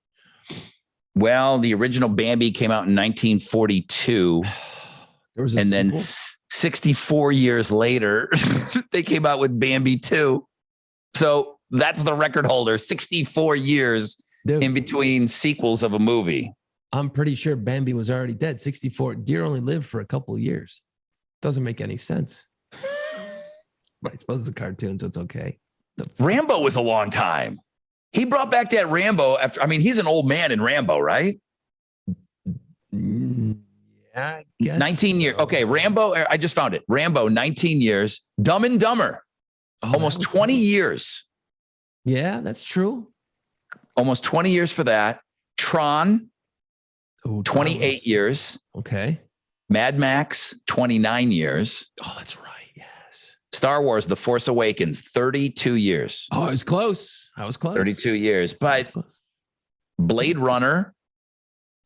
Well, the original Bambi came out in 1942. There was and sequel? Then 64 years later, they came out with Bambi 2. So that's the record holder, 64 years in between sequels of a movie. I'm pretty sure Bambi was already dead. 64. Deer only lived for a couple of years. Doesn't make any sense. But I suppose it's a cartoon, so it's okay. Rambo was a long time. He brought back that Rambo after. I mean, he's an old man in Rambo, right? Yeah, I guess 19 years. Okay, Rambo. I just found it. Rambo, 19 years. Dumb and Dumber, almost 20 years. Yeah, that's true. Almost 20 years for that. Tron, 28 years. Okay. Mad Max, 29 years. Oh, that's right. Yes. Star Wars, The Force Awakens, 32 years. Oh, I was close. 32 years. But Blade Runner.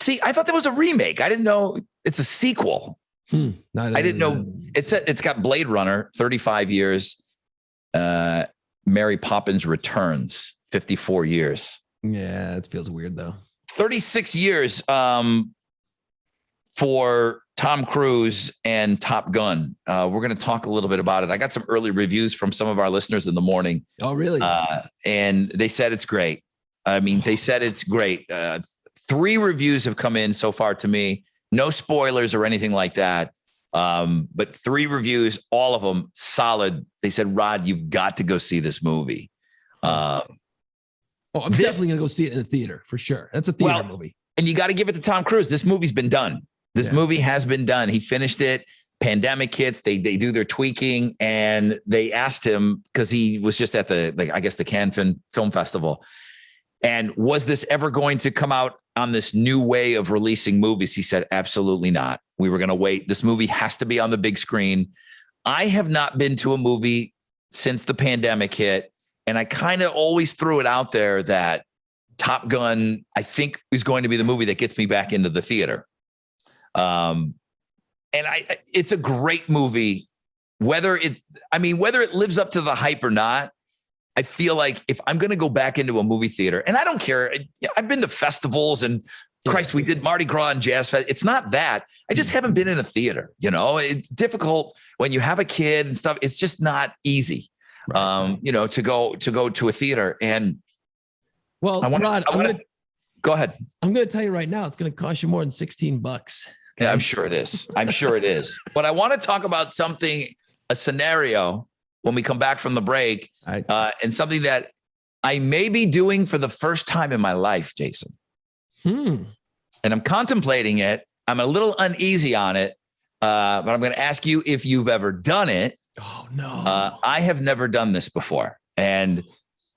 See, I thought that was a remake. I didn't know it's a sequel. I didn't know it's got Blade Runner, 35 years. Mary Poppins Returns, 54 years. Yeah, it feels weird though. 36 years for Tom Cruise and Top Gun. We're going to talk a little bit about it. I got some early reviews from some of our listeners in the morning. Oh, really? And they said it's great. I mean, they said it's great. 3 reviews have come in so far to me. No spoilers or anything like that. But 3 reviews, all of them solid. They said, Rod, you've got to go see this movie. I'm definitely going to go see it in the theater for sure. That's a theater movie. And you got to give it to Tom Cruise. This movie's been done. This movie has been done. He finished it. Pandemic hits. They do their tweaking, and they asked him because he was just at the Cannes Film Festival. And was this ever going to come out on this new way of releasing movies? He said, absolutely not. We were going to wait. This movie has to be on the big screen. I have not been to a movie since the pandemic hit. And I kind of always threw it out there that Top Gun, I think, is going to be the movie that gets me back into the theater. It's a great movie, whether it lives up to the hype or not. I feel like if I'm going to go back into a movie theater, and I don't care, I've been to festivals and Christ, we did Mardi Gras and Jazz Fest. It's not that. I just haven't been in a theater. It's difficult when you have a kid and stuff. It's just not easy, to go to a theater. And well, Rod, go ahead. I'm going to tell you right now, it's going to cost you more than $16. Okay? Yeah, I'm sure it is. But I want to talk about a scenario when we come back from the break, and something that I may be doing for the first time in my life, Jason. And I'm contemplating it. I'm a little uneasy on it, but I'm going to ask you if you've ever done it. Oh, no. I have never done this before. And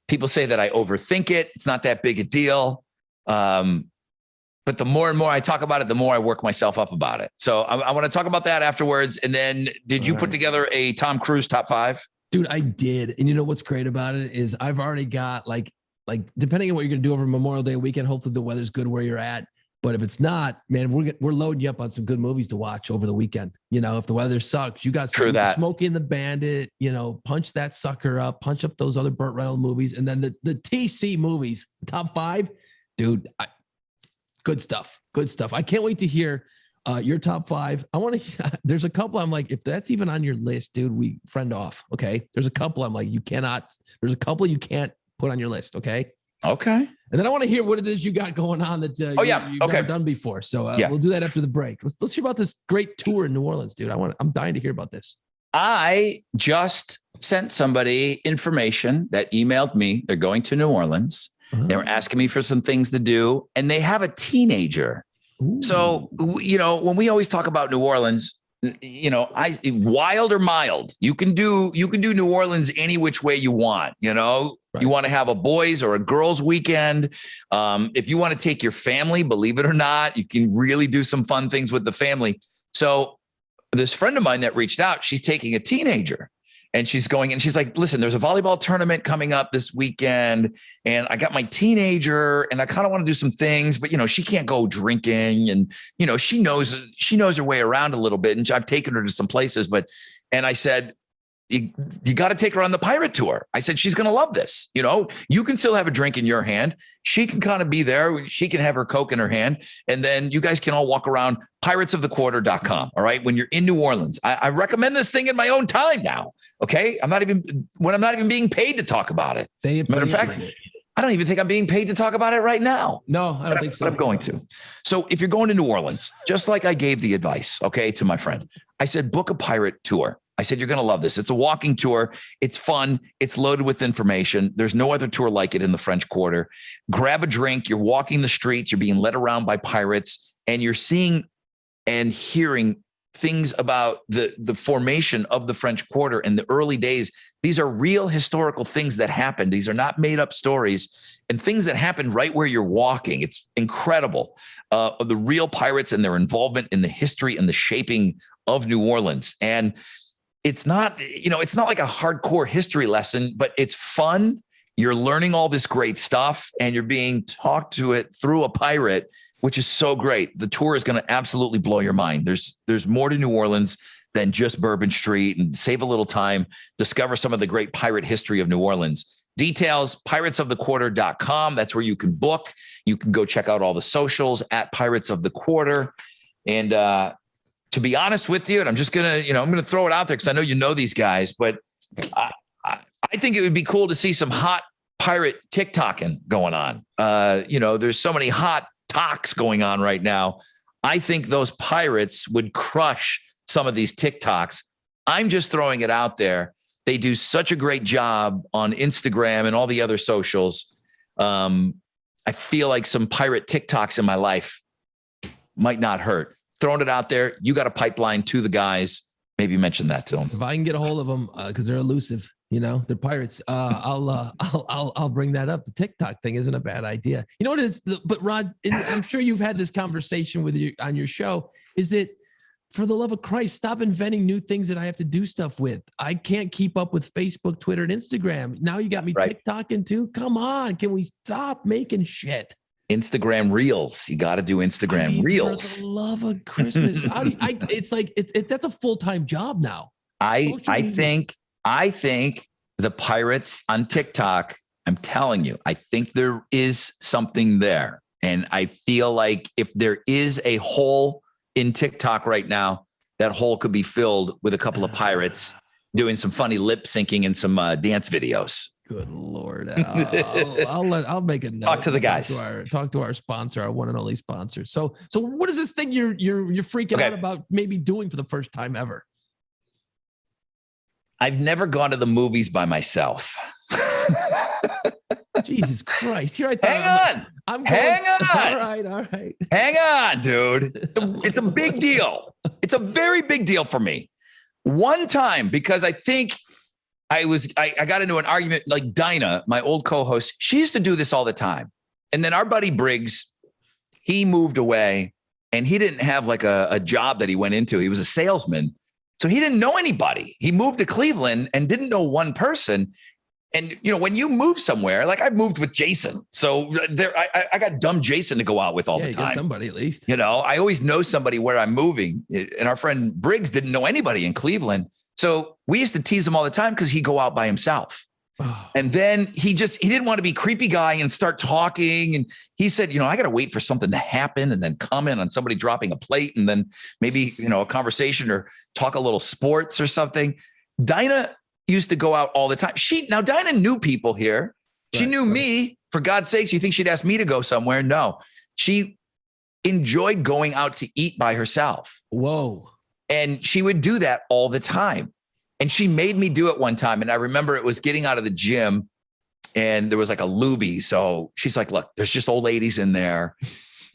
people say that I overthink it. It's not that big a deal. But the more and more I talk about it, the more I work myself up about it. So I want to talk about that afterwards. And then did you put together a Tom Cruise top 5? Dude, I did. And you know what's great about it is I've already got like depending on what you're going to do over Memorial Day weekend, hopefully the weather's good where you're at. But if it's not, man, we're loading you up on some good movies to watch over the weekend. If the weather sucks, you got Smokey and the Bandit, punch that sucker up, punch up those other Burt Reynolds movies. And then the TC movies, top 5, dude, good stuff. I can't wait to hear your top 5. There's a couple I'm like, if that's even on your list, dude, we friend off. Okay. There's a couple I'm like, there's a couple you can't put on your list. Okay. Okay. And then I want to hear what it is you got going on that you've never done before. So we'll do that after the break. Let's hear about this great tour in New Orleans, dude. I'm dying to hear about this. I just sent somebody information that emailed me. They're going to New Orleans. They were asking me for some things to do, and they have a teenager. Ooh. So, when we always talk about New Orleans, wild or mild, you can do New Orleans any which way you want. Right. You want to have a boys or a girls weekend. If you want to take your family, believe it or not, you can really do some fun things with the family. So this friend of mine that reached out, she's taking a teenager. And she's going and she's like, listen, there's a volleyball tournament coming up this weekend. And I got my teenager and I kind of want to do some things, but she can't go drinking. And, she knows her way around a little bit. And I've taken her to some places, and I said, you got to take her on the pirate tour. I said, she's going to love this. You can still have a drink in your hand. She can kind of be there. She can have her Coke in her hand. And then you guys can all walk around piratesofthequarter.com. All right. When you're in New Orleans, I recommend this thing in my own time now. Okay. I'm not even being paid to talk about it. Matter of fact, I don't even think I'm being paid to talk about it right now. No, I don't think so. But I'm going to. So if you're going to New Orleans, just like I gave the advice, to my friend, I said, book a pirate tour. I said, you're going to love this. It's a walking tour. It's fun. It's loaded with information. There's no other tour like it in the French Quarter. Grab a drink. You're walking the streets. You're being led around by pirates, and you're seeing and hearing things about the formation of the French Quarter in the early days. These are real historical things that happened. These are not made up stories and things that happened right where you're walking. It's incredible. The real pirates and their involvement in the history and the shaping of New Orleans. And it's not like a hardcore history lesson, but it's fun. You're learning all this great stuff and you're being talked to it through a pirate, which is so great. The tour is going to absolutely blow your mind. There's more to New Orleans than just Bourbon Street, and save a little time, discover some of the great pirate history of New Orleans. Details, piratesofthequarter.com. That's where you can book. You can go check out all the socials at Pirates of the Quarter. And to be honest with you, and I'm just going to, I'm going to throw it out there because I know you know these guys, but I think it would be cool to see some hot pirate TikToking going on. There's so many hot talks going on right now. I think those pirates would crush some of these TikToks. I'm just throwing it out there. They do such a great job on Instagram and all the other socials. I feel like some pirate TikToks in my life might not hurt. Throwing it out there. You got a pipeline to the guys. Maybe mention that to them. If I can get a hold of them, because they're elusive, they're pirates. I'll bring that up. The TikTok thing isn't a bad idea. You know what it is? But Rod, I'm sure you've had this conversation with you on your show. Is it, for the love of Christ, stop inventing new things that I have to do stuff with. I can't keep up with Facebook, Twitter, and Instagram. Now you got me TikToking too. Come on, can we stop making shit? Instagram Reels. You got to do Instagram Reels. For the love of Christmas, it's like that's a full-time job now. I think the pirates on TikTok, I'm telling you, I think there is something there. And I feel like if there is a hole in TikTok right now, that hole could be filled with a couple of pirates doing some funny lip syncing and some dance videos. Good Lord. I'll make a note. Talk to the guys. Talk to our sponsor, our one and only sponsor. So what is this thing you're freaking out about maybe doing for the first time ever? I've never gone to the movies by myself. Jesus Christ. Here I thought. Hang on. All right. Hang on, dude. It's a big deal. It's a very big deal for me. One time, because I think I got into an argument, like Dinah, my old co-host, she used to do this all the time. And then our buddy Briggs, he moved away and he didn't have like a job that he went into. He was a salesman. So he didn't know anybody. He moved to Cleveland and didn't know one person. And, when you move somewhere, like I've moved with Jason. So I got dumb Jason to go out with all the time. Somebody at least. I always know somebody where I'm moving. And our friend Briggs didn't know anybody in Cleveland. So we used to tease him all the time because he'd go out by himself. And then he didn't want to be creepy guy and start talking. And he said, I got to wait for something to happen and then comment on somebody dropping a plate and then maybe, a conversation or talk a little sports or something. Dinah used to go out all the time. Now Dinah knew people here. She knew me. For God's sakes, you think she'd ask me to go somewhere? No, she enjoyed going out to eat by herself. Whoa. And she would do that all the time. And she made me do it one time. And I remember it was getting out of the gym and there was like a looby. So she's like, look, there's just old ladies in there.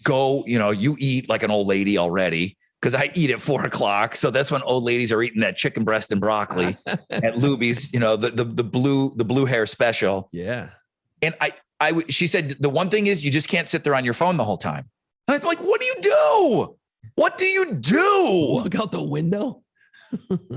Go, you eat like an old lady already. Because I eat at 4:00. So that's when old ladies are eating that chicken breast and broccoli at Luby's, the blue hair special. Yeah. And she said, the one thing is you just can't sit there on your phone the whole time. And I was like, what do you do? What do you do? Look out the window.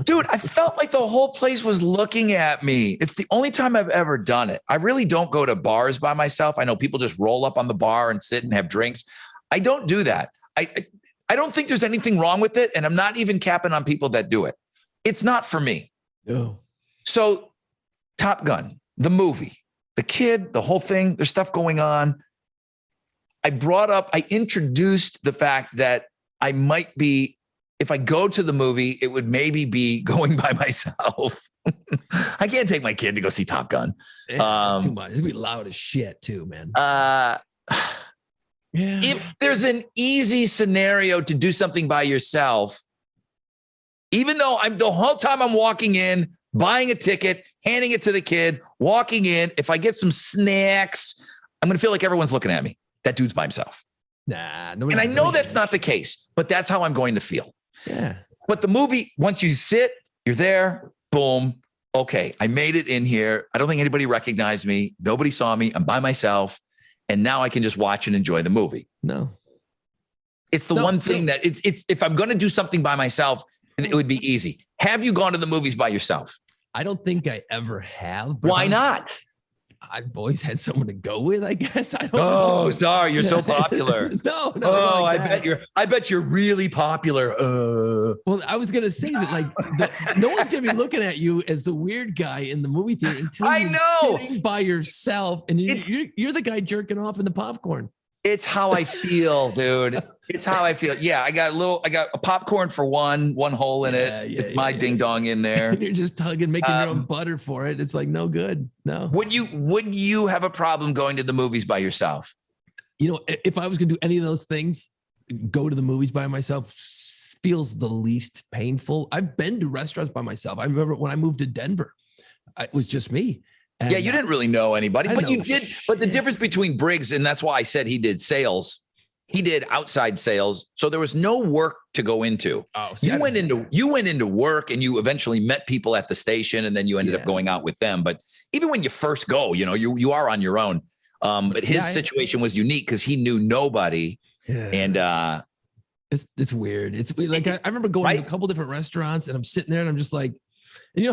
Dude, I felt like the whole place was looking at me. It's the only time I've ever done it. I really don't go to bars by myself. I know people just roll up on the bar and sit and have drinks. I don't do that. I don't think there's anything wrong with it. And I'm not even capping on people that do it. It's not for me. No. So Top Gun, the movie, the kid, the whole thing, there's stuff going on. I introduced the fact that I might be, if I go to the movie, it would maybe be going by myself. I can't take my kid to go see Top Gun. It's too much. It's gonna be loud as shit too, man. Yeah. If there's an easy scenario to do something by yourself, even though the whole time I'm walking in, buying a ticket, handing it to the kid, walking in, if I get some snacks, I'm going to feel like everyone's looking at me. That dude's by himself. Nah. And I know that's not the case, but that's how I'm going to feel. Yeah. But the movie, once you sit, you're there, boom. Okay, I made it in here. I don't think anybody recognized me. Nobody saw me. I'm by myself. And now I can just watch and enjoy the movie. No. It's the one thing that it's if I'm going to do something by myself, it would be easy. Have you gone to the movies by yourself? I don't think I ever have. Why not? I've always had someone to go with, I guess. I don't know. know. Sorry, you're so popular. No. Oh, like I bet you're really popular. Well, I was gonna say that no one's gonna be looking at you as the weird guy in the movie theater until you're sitting by yourself and you're the guy jerking off in the popcorn. It's how I feel, dude. It's how I feel. Yeah, I got a popcorn for one hole in it. It's my ding dong in there. You're just tugging, making your own butter for it. It's like no good. No. Would you have a problem going to the movies by yourself? You know, if I was gonna do any of those things, go to the movies by myself feels the least painful. I've been to restaurants by myself. I remember when I moved to Denver, it was just me. And, you didn't really know anybody, but you did. But the difference between Briggs, and that's why I said he did sales, he did outside sales. So there was no work to go into. Oh, so you went into work and you eventually met people at the station and then you ended up going out with them. But even when you first go, you are on your own. But his situation was unique because he knew nobody. Yeah. And it's weird. It's like I remember going to a couple different restaurants and I'm sitting there and I'm just like, and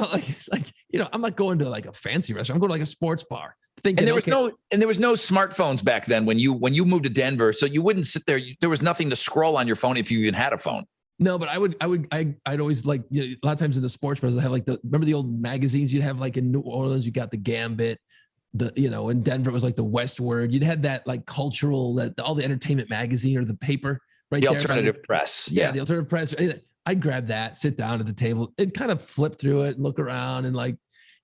I'm not going to like a fancy restaurant. I'm going to like a sports bar. Thinking, there was no smartphones back then when you moved to Denver, so you wouldn't sit there. There was nothing to scroll on your phone if you even had a phone. No, but I'd always like a lot of times in the sports bars I have like remember the old magazines you'd have like in New Orleans you got the Gambit, in Denver it was like the Westward. You'd had that like cultural all the entertainment magazine or the paper right there. Alternative press. Yeah, the alternative press. I'd grab that, sit down at the table, and kind of flip through it and look around and but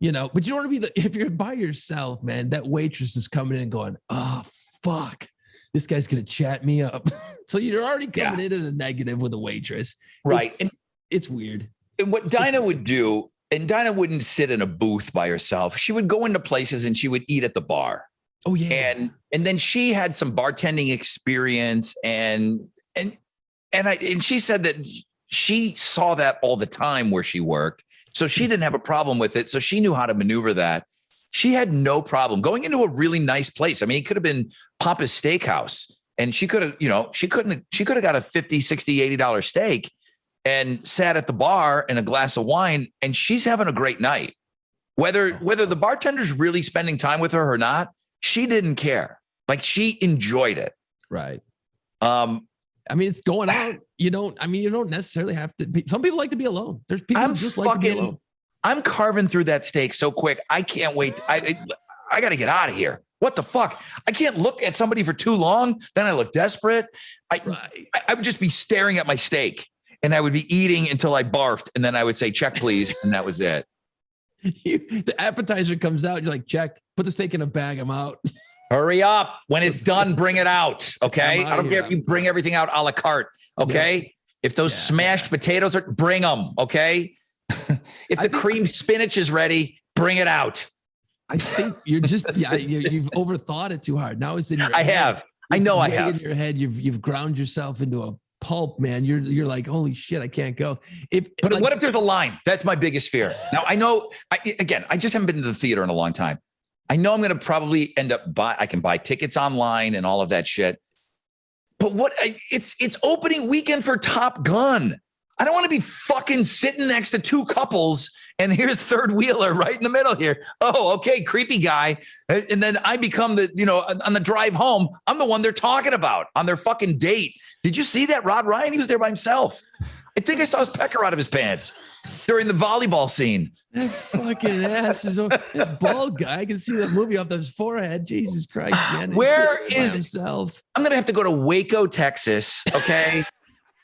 you don't want to be if you're by yourself, man, that waitress is coming in and going, oh, fuck, this guy's going to chat me up. So you're already coming in at a negative with a waitress. Right. And it's weird. And what Dinah would do, and Dinah wouldn't sit in a booth by herself. She would go into places and she would eat at the bar. Oh, yeah. And then she had some bartending experience and she said that she saw that all the time where she worked. So she didn't have a problem with it. So she knew how to maneuver that. She had no problem going into a really nice place. I mean, it could have been Papa's Steakhouse and she could have, she could have got a $50, $60, $80 steak and sat at the bar and a glass of wine and she's having a great night. Whether the bartender's really spending time with her or not, she didn't care. Like she enjoyed it. Right. I mean, it's going out. You don't necessarily have to be. Some people like to be alone. There's people who just like to be alone. I'm carving through that steak so quick. I can't wait. I got to get out of here. What the fuck? I can't look at somebody for too long. Then I look desperate. I would just be staring at my steak and I would be eating until I barfed. And then I would say, check, please. And that was it. The appetizer comes out. You're like, check, put the steak in a bag. I'm out. Hurry up. When it's done, bring it out. Okay. I don't care if you bring everything out a la carte. Okay. Yeah. If those smashed potatoes bring them. Okay. If the creamed spinach is ready, bring it out. I think you're just, you've overthought it too hard. Now it's in your head. Have. I know I have. In your head, you've ground yourself into a pulp, man. You're like, holy shit, I can't go. But what if there's a line? That's my biggest fear. Now I know, I just haven't been to the theater in a long time. I know I'm going to probably end up I can buy tickets online and all of that shit. But it's opening weekend for Top Gun. I don't want to be fucking sitting next to two couples and here's third wheeler right in the middle here. Oh, okay. Creepy guy. And then I become on the drive home, I'm the one they're talking about on their fucking date. Did you see that Rod Ryan? He was there by himself. I think I saw his pecker out of his pants during the volleyball scene. That fucking ass is this bald guy. I can see that movie off his forehead. Jesus Christ, man. Where is himself? I'm going to have to go to Waco, Texas. Okay.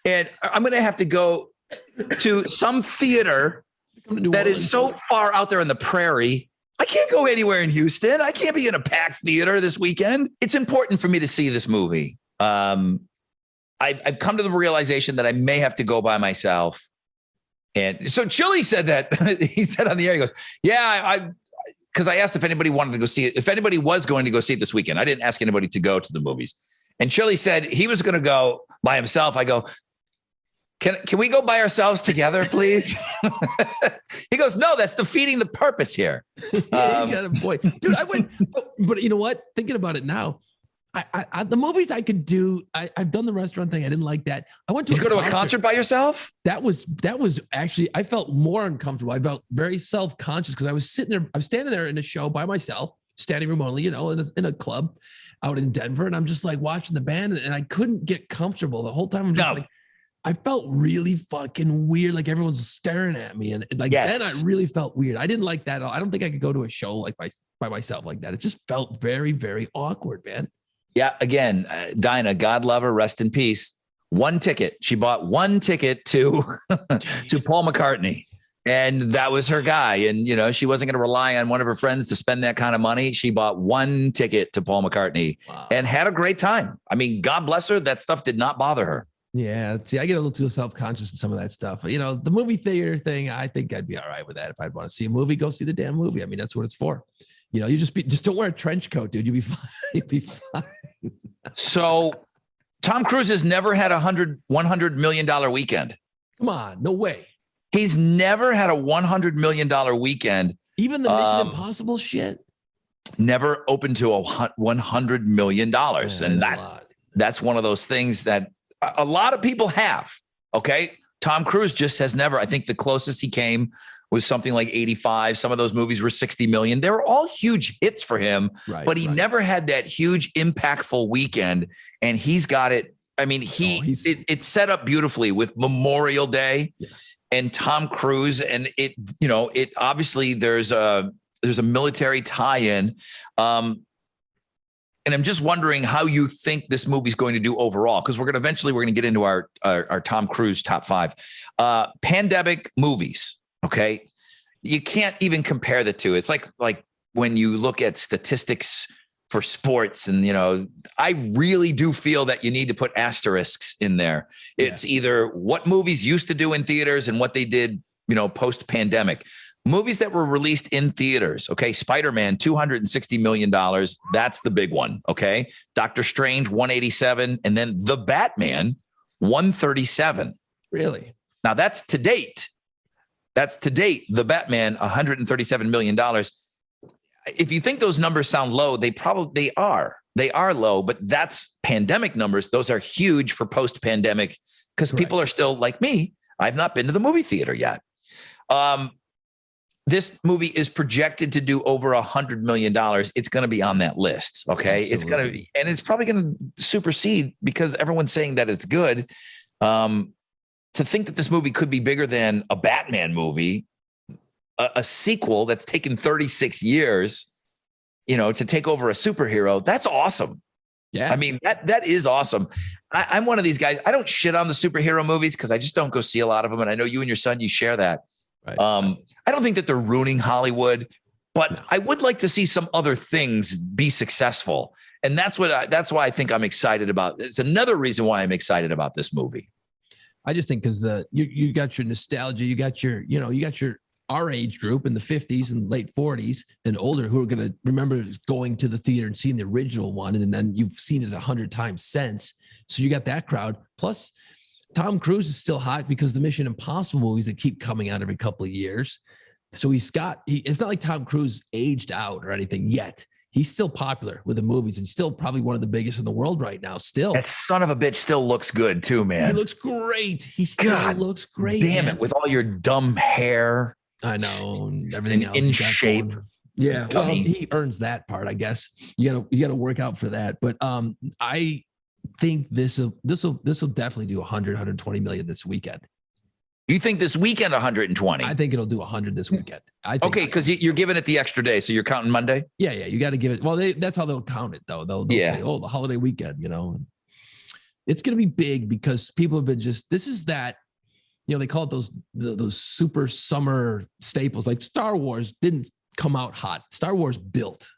And I'm going to have to go to some theater that is so far out there in the prairie. I can't go anywhere in Houston. I can't be in a packed theater this weekend. It's important for me to see this movie. I've come to the realization that I may have to go by myself. And so Chili said that he said on the air, he goes, yeah, because I asked if anybody wanted to go see it, if anybody was going to go see it this weekend. I didn't ask anybody to go to the movies. And Chili said he was going to go by himself. I go, Can we go by ourselves together, please? He goes, no, that's defeating the purpose here. Yeah, you got a point, dude. I went, but you know what? Thinking about it now, I the movies I could do. I've done the restaurant thing. I didn't like that. I went to Did you go to a concert by yourself? That was actually, I felt more uncomfortable. I felt very self-conscious because I was sitting there. I was standing there in a show by myself, standing room only, in a club out in Denver, and I'm just like watching the band, and I couldn't get comfortable the whole time. I'm just like, I felt really fucking weird, like everyone's staring at me, and like then I really felt weird. I didn't like that at all. I don't think I could go to a show like by myself like that. It just felt very, very awkward, man. Yeah, again, Dinah, God love her, rest in peace. One ticket. She bought one ticket to to Paul McCartney, and that was her guy. And she wasn't going to rely on one of her friends to spend that kind of money. She bought one ticket to Paul McCartney and had a great time. I mean, God bless her. That stuff did not bother her. Yeah, see, I get a little too self-conscious in some of that stuff. The movie theater thing, I think I'd be all right with that. If I'd want to see a movie, go see the damn movie. I mean, that's what it's for. You just don't wear a trench coat, dude. You'll be fine. You'll be fine. So Tom Cruise has never had $100 million weekend. Come on, no way. He's never had a $100 million weekend. Even the Mission Impossible shit? Never opened to $100 million. And that's one of those things that a lot of people have. Okay. Tom Cruise just has never. I think the closest he came was something like 85. Some of those movies were 60 million. They were all huge hits for him, but he never had that huge impactful weekend. And he's got it. I mean, it's set up beautifully with Memorial Day and Tom Cruise. And it obviously there's a military tie-in. And I'm just wondering how you think this movie's going to do overall, because we're going to get into our Tom Cruise top 5 pandemic movies. Okay. You can't even compare the two. It's like when you look at statistics for sports and, I really do feel that you need to put asterisks in there. It's either what movies used to do in theaters and what they did, post pandemic. Movies that were released in theaters. Okay. Spider-Man, $260 million. That's the big one. Okay. Doctor Strange, 187. And then The Batman, 137. Really? Now that's to date. The Batman, $137 million. If you think those numbers sound low, they are. They are low, but that's pandemic numbers. Those are huge for post-pandemic because people are still like me. I've not been to the movie theater yet. This movie is projected to do over $100 million. It's going to be on that list. Okay. Absolutely. It's going to be, and it's probably going to supersede because everyone's saying that it's good. To think that this movie could be bigger than a Batman movie, a sequel that's taken 36 years, to take over a superhero. That's awesome. Yeah. I mean, that is awesome. I'm one of these guys. I don't shit on the superhero movies because I just don't go see a lot of them. And I know you and your son, you share that. Right. I don't think that they're ruining Hollywood, but I would like to see some other things be successful. And that's why I think I'm excited about. It's another reason why I'm excited about this movie. I just think because you got your nostalgia, you got your our age group in the 50s and late 40s and older who are going to remember going to the theater and seeing the original one. And then you've seen it 100 times since. So you got that crowd. Plus Tom Cruise is still hot because the Mission Impossible movies that keep coming out every couple of years. So it's not like Tom Cruise aged out or anything yet. He's still popular with the movies and still probably one of the biggest in the world right now. Still, that son of a bitch still looks good too, man. He looks great. He still looks great. Damn it, with all your dumb hair. I know, and everything else in shape. Yeah, well, he earns that part, I guess. You gotta work out for that. But I think this will definitely do 120 million this weekend. You think this weekend 120? I think it'll do 100 this weekend. Okay, because you're giving it the extra day, so you're counting Monday. Yeah, you got to give it. Well, that's how they'll count it, though. They'll say, "Oh, the holiday weekend." It's going to be big because people have been this is that. They call it those super summer staples. Like Star Wars didn't come out hot. Star Wars built.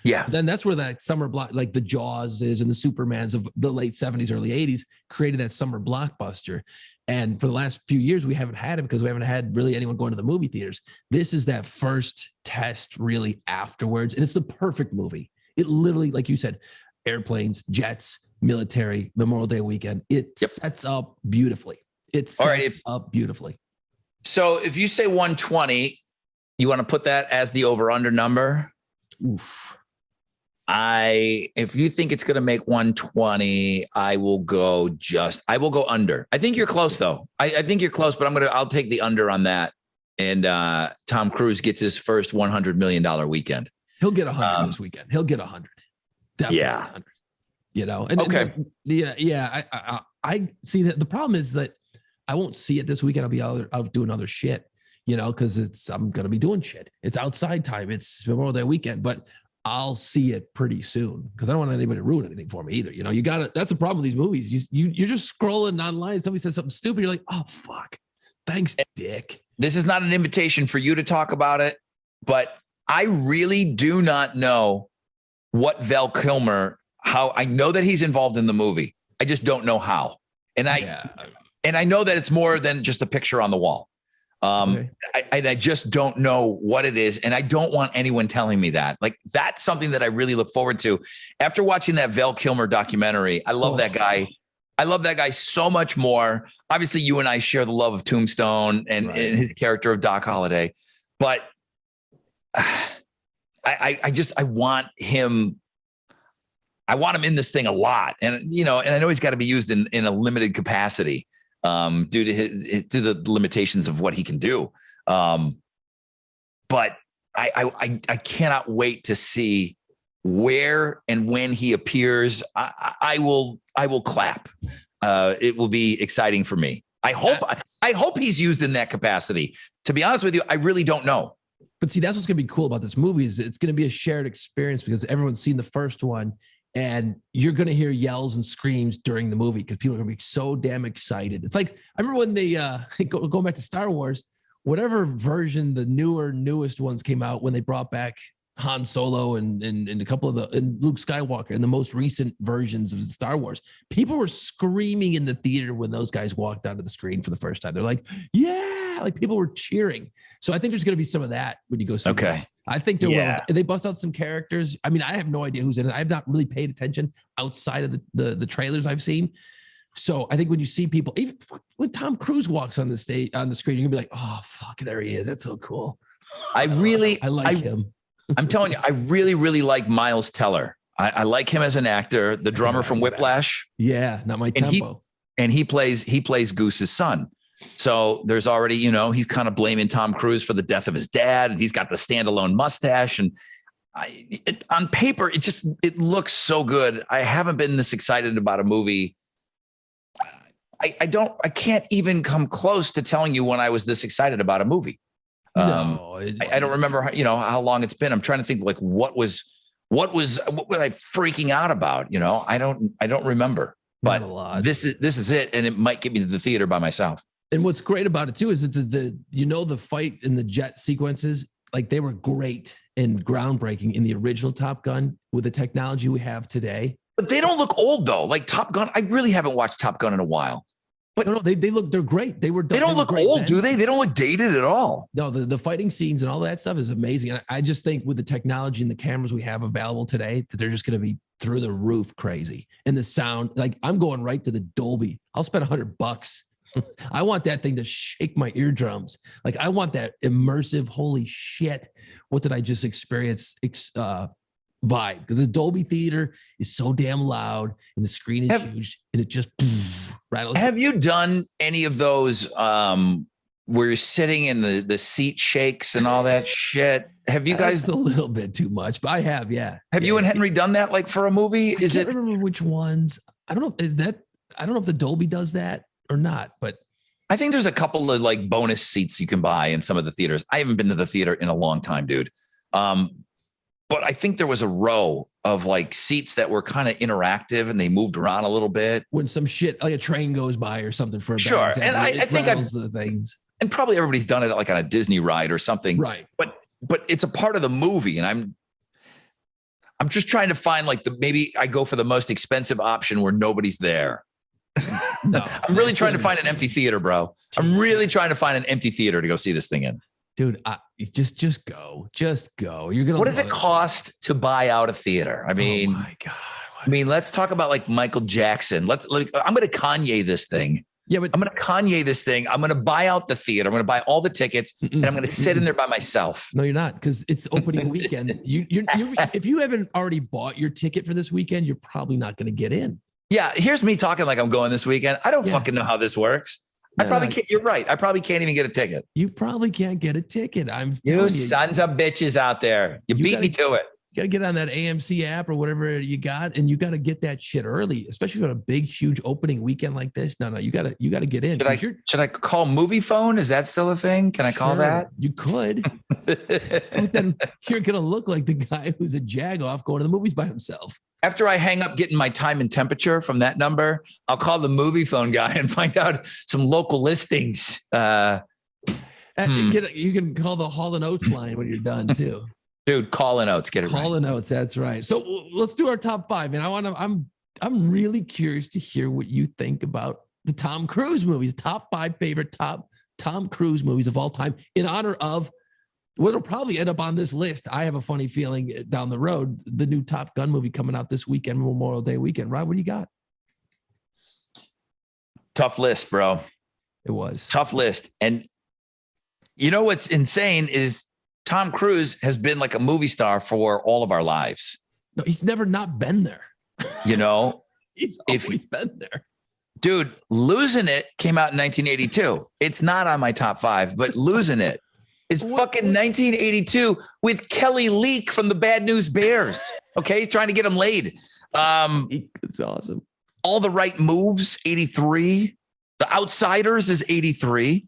Yeah. Then that's where that summer block, like the Jaws is and the Supermans of the late 70s, early 80s, created that summer blockbuster. And for the last few years, we haven't had it because we haven't had really anyone going to the movie theaters. This is that first test really afterwards. And it's the perfect movie. It literally, like you said, airplanes, jets, military, Memorial Day weekend. It sets up beautifully. It sets up beautifully. So if you say 120, you want to put that as the over-under number? Oof. If you think it's going to make 120, I will go under. I think you're close though. I think you're close, but I'll take the under on that. And Tom Cruise gets his first $100 million weekend. He'll get 100 this weekend. He'll get 100. Definitely 100. You know. And, okay. I see that the problem is that I won't see it this weekend. I'll be out doing other shit. You know, because I'm gonna be doing shit. It's outside time. It's Memorial Day weekend, but I'll see it pretty soon because I don't want anybody to ruin anything for me either. You know, you got to. That's the problem with these movies. You're just scrolling online. Somebody says something stupid. You're like, oh fuck, thanks, dick. This is not an invitation for you to talk about it, but I really do not know what Val Kilmer. How I know that he's involved in the movie. I just don't know how. And I know that it's more than just a picture on the wall. Okay. I just don't know what it is. And I don't want anyone telling me that. Like, that's something that I really look forward to. After watching that Val Kilmer documentary, I love that guy. I love that guy so much more. Obviously, you and I share the love of Tombstone and his character of Doc Holliday. But I want him. I want him in this thing a lot. And, you know, and I know he's got to be used in a limited capacity. Due to the limitations of what he can do. But I cannot wait to see where and when he appears. I will clap. It will be exciting for me. I hope he's used in that capacity. To be honest with you, I really don't know. But see, that's what's going to be cool about this movie is it's going to be a shared experience because everyone's seen the first one. And you're going to hear yells and screams during the movie because people are going to be so damn excited. It's like, I remember when they going back to Star Wars, whatever version, the newest ones came out when they brought back Han Solo and a couple of and Luke Skywalker and the most recent versions of Star Wars. People were screaming in the theater when those guys walked onto the screen for the first time. They're like, yeah, like people were cheering. So I think there's going to be some of that when you go see this. I think there will. They bust out some characters. I mean, I have no idea who's in it. I've not really paid attention outside of the trailers I've seen. So I think when you see people, even when Tom Cruise walks on the screen, you're gonna be like, oh fuck, there he is. That's so cool. I like him. I'm telling you, I really, really like Miles Teller. I like him as an actor, the drummer from Whiplash. Yeah, not my tempo. And he plays Goose's son. So there's already, you know, he's kind of blaming Tom Cruise for the death of his dad, and he's got the standalone mustache. And on paper, it looks so good. I haven't been this excited about a movie. I can't even come close to telling you when I was this excited about a movie. I don't remember, you know, how long it's been. I'm trying to think like what was I freaking out about? You know, I don't remember. But this is it, and it might get me to the theater by myself. And what's great about it too is that the fight in the jet sequences, like they were great and groundbreaking in the original Top Gun with the technology we have today. But they don't look old though. Like Top Gun, I really haven't watched Top Gun in a while. But no, they're great. They don't look old, then. Do they? They don't look dated at all. No, the fighting scenes and all that stuff is amazing. And I just think with the technology and the cameras we have available today, that they're just going to be through the roof crazy. And the sound, like I'm going right to the Dolby. I'll spend $100. I want that thing to shake my eardrums. Like I want that immersive, holy shit. What did I just experience? Vibe, because the Dolby theater is so damn loud and the screen is huge and it just rattles. Have you done any of those where you're sitting and the seat shakes and all that shit? Have you guys? That's a little bit too much, but I have, yeah. Have you and Henry done that like for a movie? I can't remember which ones. I don't know. I don't know if the Dolby does that or not, but I think there's a couple of like bonus seats you can buy in some of the theaters. I haven't been to the theater in a long time, dude. But I think there was a row of like seats that were kind of interactive and they moved around a little bit. When some shit like a train goes by or something for a sure. And I think the things. And probably everybody's done it like on a Disney ride or something. Right. But it's a part of the movie. And I'm just trying to find like maybe I go for the most expensive option where nobody's there. No, I'm really trying to find an empty theater, bro. I'm really trying to find an empty theater to go see this thing in. Dude, just go. You're gonna. What does it cost to buy out a theater? I mean, oh my God. Let's talk about like Michael Jackson. I'm going to Kanye this thing. Yeah, but I'm going to Kanye this thing. I'm going to buy out the theater. I'm going to buy all the tickets, and I'm going to sit in there by myself. No, you're not, because it's opening weekend. If you haven't already bought your ticket for this weekend, you're probably not going to get in. Yeah, here's me talking like I'm going this weekend. I don't fucking know how this works. I probably can't. You're right. I probably can't even get a ticket. You probably can't get a ticket. You sons of bitches out there. You beat me to it. You got to get on that AMC app or whatever you got, and you got to get that shit early, especially on a big, huge opening weekend like this. No, you got to get in. Should I call Movie Phone? Is that still a thing? Can I call that? You could. But then you're going to look like the guy who's a jag-off going to the movies by himself. After I hang up getting my time and temperature from that number, I'll call the Movie Phone guy and find out some local listings. You can call the Hall & Oates line when you're done too. Dude, Call & Oates, get it right. Call & Oates, that's right. So let's do our top 5. And I'm really curious to hear what you think about the Tom Cruise movies. Top 5 favorite Tom Cruise movies of all time, in honor of what'll probably end up on this list. I have a funny feeling down the road, the new Top Gun movie coming out this weekend, Memorial Day weekend. Rob, what do you got? Tough list, bro. It was tough list. And you know what's insane is Tom Cruise has been like a movie star for all of our lives. No, he's never not been there. You know, he's always been there. Dude, Losing It came out in 1982. It's not on my top 5, but Losing It is fucking 1982 with Kelly Leak from the Bad News Bears. Okay, he's trying to get him laid. It's awesome. All the Right Moves, 83. The Outsiders is 83.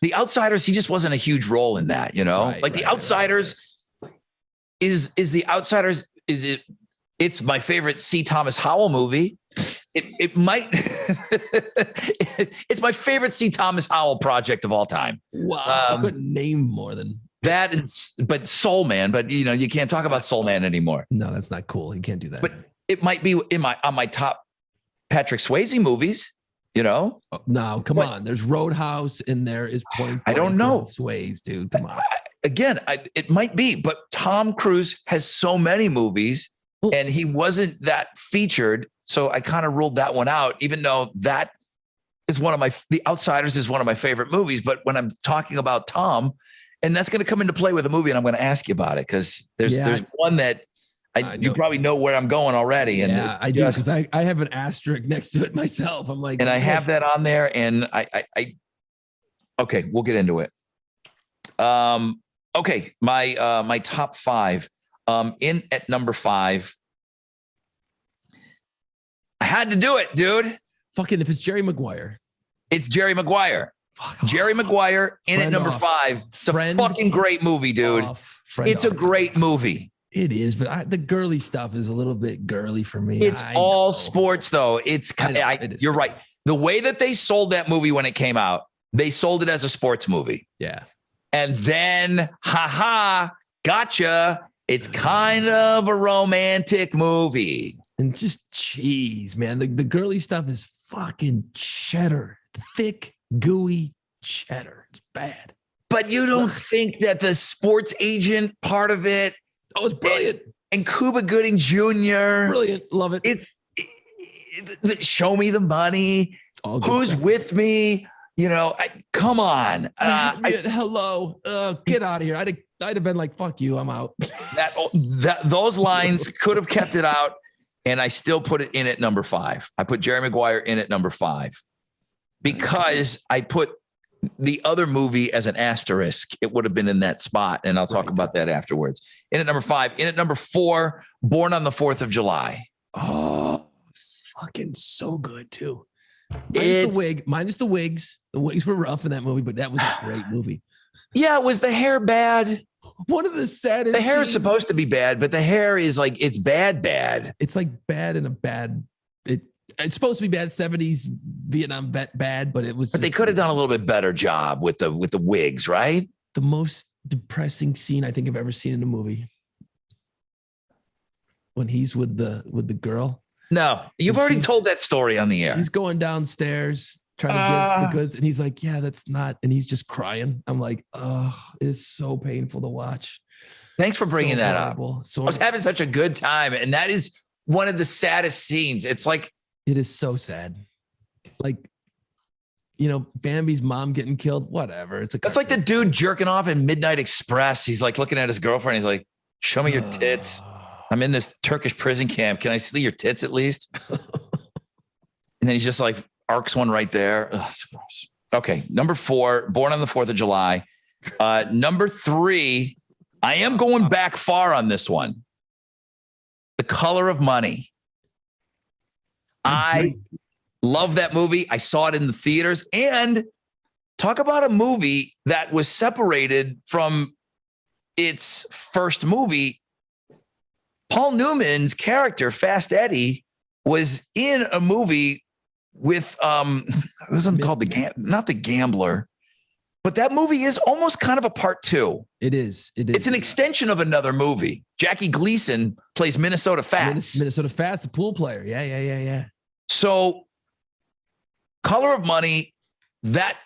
The Outsiders, he just wasn't a huge role in that, you know? The Outsiders is The Outsiders, it's my favorite C. Thomas Howell movie. It might it's my favorite C. Thomas Howell project of all time. Wow. I couldn't name more than that. But Soul Man, but you know, you can't talk about Soul Man anymore. No, that's not cool. You can't do that. But it might be on my top Patrick Swayze movies, you know? No, come on. There's Roadhouse in there is Point. I don't know. Swayze, dude. Come on. It might be, but Tom Cruise has so many movies and he wasn't that featured. So I kind of ruled that one out, even though that is The Outsiders is one of my favorite movies. But when I'm talking about Tom, and that's going to come into play with a movie, and I'm going to ask you about it because there's one that you probably know where I'm going already. And I do, because I have an asterisk next to it myself. I'm like, and I have that on there, and okay, we'll get into it. Okay, my top 5. In at number 5. I had to do it, dude. Fucking if it's Jerry Maguire. It's Jerry Maguire. Jerry Maguire in at number 5. It's a fucking great movie, dude. It's a great movie. It is, but the girly stuff is a little bit girly for me. It's all sports, though. You're right. The way that they sold that movie when it came out, they sold it as a sports movie. Yeah. And then, gotcha. It's kind of a romantic movie. And just cheese, man. The girly stuff is fucking cheddar. Thick, gooey cheddar. It's bad. But you don't think that the sports agent part of it? Oh, it's brilliant. And Cuba Gooding Jr. Brilliant. Love it. It's show me the money. Who's with me? You know, come on. Hello. Get out of here. I'd have been like, fuck you. I'm out. Those lines could have kept it out. And I still put it in at number 5. I put Jerry Maguire in at number 5 because I put the other movie as an asterisk. It would have been in that spot. And I'll talk about that afterwards. In at number 5, in at number 4, Born on the 4th of July. Oh, fucking so good too. Minus the wigs. The wigs were rough in that movie, but that was a great movie. Yeah. Was the hair bad? One of the saddest. The hair is supposed to be bad, but the hair is like, it's bad. It's like bad in a bad. It's supposed to be bad 70s Vietnam bad, but it was. But they could have done a little bit better job with the wigs, right? The most depressing scene I think I've ever seen in a movie. When he's with the girl. No, you've already told that story on the air. He's going downstairs trying to get the goods, and he's like, yeah, that's not, and he's just crying. I'm like, oh, it's so painful to watch. Thanks for bringing that up. I was having such a good time, and that is one of the saddest scenes. It's like, it is so sad. like, Bambi's mom getting killed, whatever. That's like the dude jerking off in Midnight Express. He's like looking at his girlfriend. He's like, show me your tits. I'm in this Turkish prison camp. Can I see your tits at least? And then he's just like arcs one right there. Ugh, okay. Number 4, Born on the 4th of July. Number 3, I am going back far on this one. The Color of Money. I love that movie. I saw it in the theaters. And talk about a movie that was separated from its first movie. Paul Newman's character, Fast Eddie, was in a movie with it wasn't called not The Gambler, but that movie is almost kind of a part 2. It is. It's an extension of another movie. Jackie Gleason plays Minnesota Fats. Minnesota Fats, the pool player. Yeah. So, Color of Money, that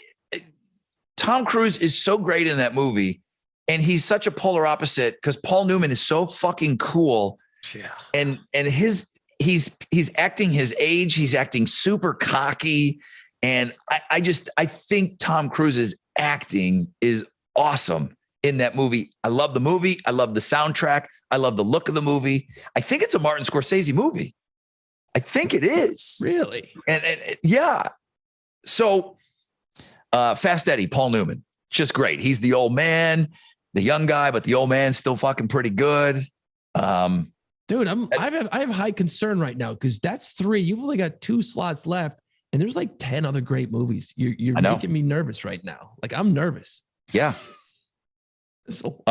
Tom Cruise is so great in that movie, and he's such a polar opposite because Paul Newman is so fucking cool. Yeah. And he's acting his age, he's acting super cocky. And I think Tom Cruise's acting is awesome in that movie. I love the movie. I love the soundtrack. I love the look of the movie. I think it's a Martin Scorsese movie. I think it is. Really? And yeah. So Fast Eddie, Paul Newman, just great. He's the old man, the young guy, but the old man's still fucking pretty good. Dude, I have high concern right now because that's 3. You've only got 2 slots left, and there's like 10 other great movies. You're making me nervous right now. Like, I'm nervous. Yeah. So,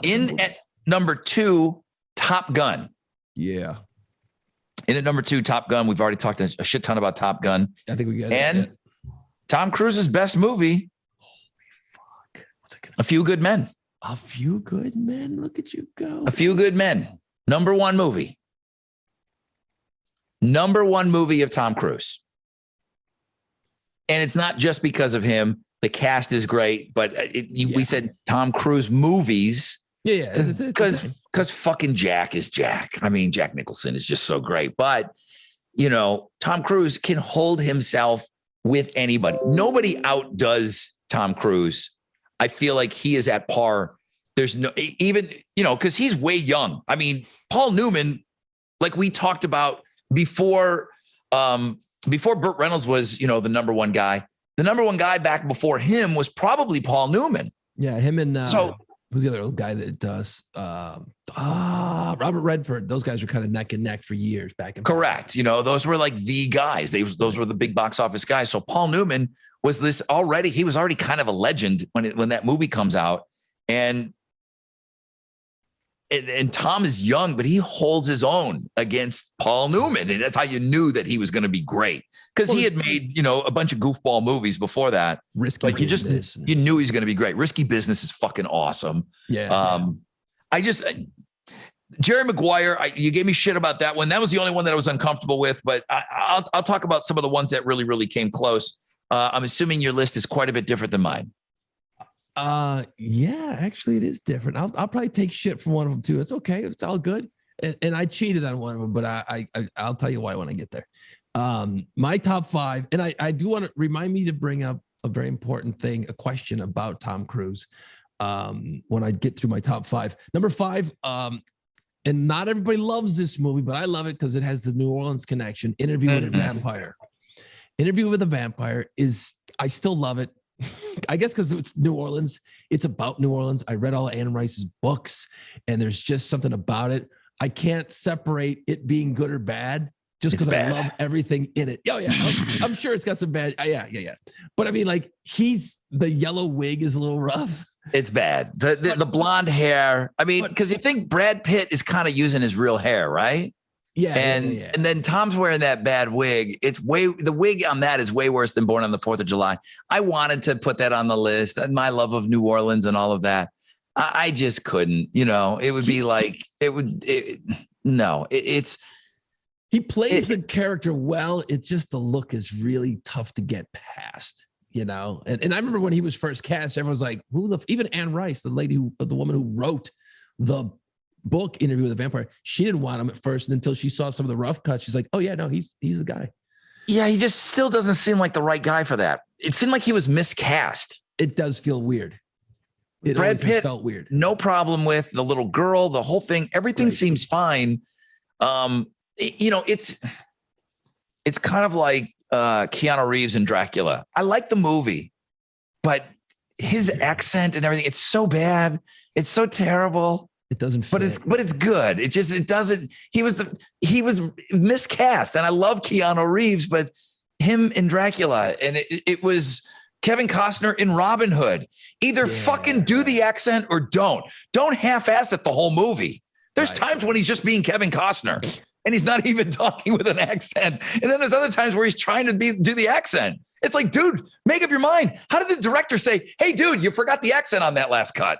in at number 2, Top Gun. Yeah. In at number 2, Top Gun. We've already talked a shit ton about Top Gun. I think we got and it. Tom Cruise's best movie. Holy fuck! What's it gonna A Few Good Men. A Few Good Men. Look at you go. A Few Good Men. Number 1 movie. Number 1 movie of Tom Cruise. And it's not just because of him. The cast is great, but we said Tom Cruise movies. Yeah. Because fucking Jack is Jack. I mean, Jack Nicholson is just so great. But, Tom Cruise can hold himself with anybody. Nobody outdoes Tom Cruise. I feel like he is at par. There's no, even, because he's way young. I mean, Paul Newman, like we talked about before Burt Reynolds was, the number 1 guy. The number 1 guy back before him was probably Paul Newman. Yeah, him and who's the other old guy that does? Robert Redford. Those guys were kind of neck and neck for years back. Correct. Those were like the guys. Those were the big box office guys. So Paul Newman was he was already kind of a legend when that movie comes out. And Tom is young, but he holds his own against Paul Newman. And that's how you knew that he was going to be great. Because he had made, a bunch of goofball movies before that. Risky Business. You knew he was going to be great. Risky Business is fucking awesome. Yeah. Jerry Maguire, you gave me shit about that one. That was the only one that I was uncomfortable with, but I'll talk about some of the ones that really, really came close. I'm assuming your list is quite a bit different than mine. Yeah, actually it is different. I'll probably take shit from one of them too. It's okay. It's all good. And I cheated on one of them, but I'll tell you why when I get there. My top 5, and I do want to remind me to bring up a very important thing, a question about Tom Cruise. When I get through my top 5, number 5, and not everybody loves this movie, but I love it because it has the New Orleans connection. Interview with a Vampire. Interview with a Vampire I still love it. I guess because it's New Orleans. It's about New Orleans. I read all of Anne Rice's books, and there's just something about it. I can't separate it being good or bad just because I love everything in it. Oh, yeah. I'm sure it's got some bad. Yeah. But I mean, like, the yellow wig is a little rough. It's bad. The blonde hair. I mean, because you think Brad Pitt is kind of using his real hair, right? Yeah. And then Tom's wearing that bad wig. The wig on that is way worse than Born on the 4th of July. I wanted to put that on the list. My love of New Orleans and all of that. I just couldn't, it would be like, it's. He plays the character well. It's just the look is really tough to get past, And I remember when he was first cast, everyone was like, even Anne Rice, the woman who wrote the book Interview with a Vampire, she didn't want him at first. And until she saw some of the rough cuts, she's like, oh yeah, no, he's the guy. Yeah, he just still doesn't seem like the right guy for that. It seemed like he was miscast. It does feel weird. Brad Pitt felt weird. No problem with the little girl, the whole thing. Everything seems fine. It's kind of like Keanu Reeves in Dracula. I like the movie, but his accent and everything, it's so bad. It's so terrible. It doesn't fit. But it's good. It doesn't. He was miscast, and I love Keanu Reeves, but him in Dracula, and it was Kevin Costner in Robin Hood. Either fucking do the accent or don't. Don't half-ass it the whole movie. There's times when he's just being Kevin Costner and he's not even talking with an accent. And then there's other times where he's trying to do the accent. It's like, dude, make up your mind. How did the director say, hey, dude, you forgot the accent on that last cut?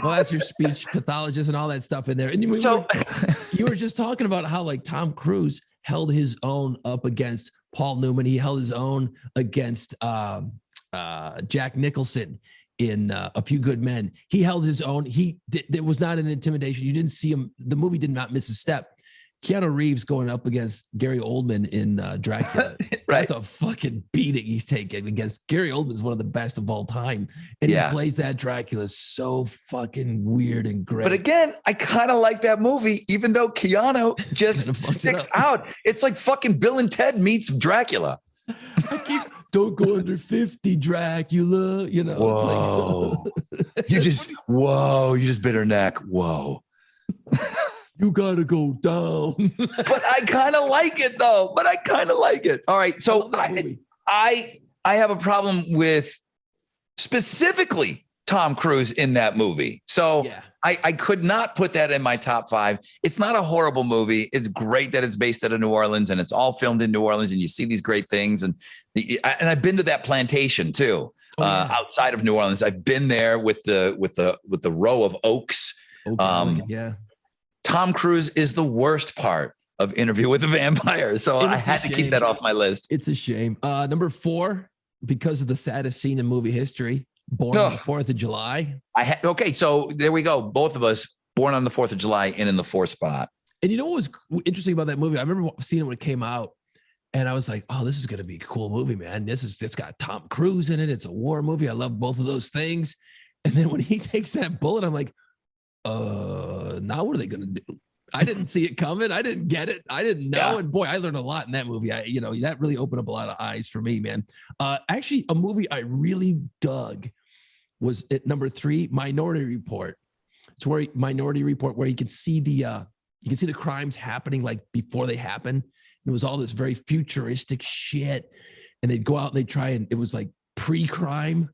Well, that's your speech pathologist and all that stuff in there. And you were just talking about how like Tom Cruise held his own up against Paul Newman. He held his own against Jack Nicholson in A Few Good Men. He held his own. There was not an intimidation. You didn't see him. The movie did not miss a step. Keanu Reeves going up against Gary Oldman in Dracula. Right. That's a fucking beating he's taking against. Gary Oldman is one of the best of all time. And he plays that Dracula so fucking weird and great. But again, I kind of like that movie, even though Keanu just sticks out. It's like fucking Bill and Ted meets Dracula. Don't go under 50, Dracula. You know. Whoa. It's like, you just bit her neck. Whoa. You gotta go down. But I kind of like it though. All right. So I have a problem with specifically Tom Cruise in that movie. So I could not put that in my top 5. It's not a horrible movie. It's great that it's based out of New Orleans and it's all filmed in New Orleans and you see these great things. And I've been to that plantation too, outside of New Orleans. I've been there with the row of oaks. Tom Cruise is the worst part of Interview with the Vampire. So I had to keep that off my list. It's a shame. Number 4, because of the saddest scene in movie history, Born on the 4th of July. Okay, so there we go. Both of us Born on the 4th of July in the 4th spot. And you know what was interesting about that movie? I remember seeing it when it came out, and I was like, oh, this is going to be a cool movie, man. It's got Tom Cruise in it. It's a war movie. I love both of those things. And then when he takes that bullet, I'm like, now what are they going to do? I didn't see it coming. I didn't get it. I didn't know. Yeah. And boy, I learned a lot in that movie. That really opened up a lot of eyes for me, man. Actually, a movie I really dug was at number 3, Minority Report. It's where where you can see the crimes happening like before they happen. It was all this very futuristic shit. And they'd go out and they'd try, and it was like pre-crime,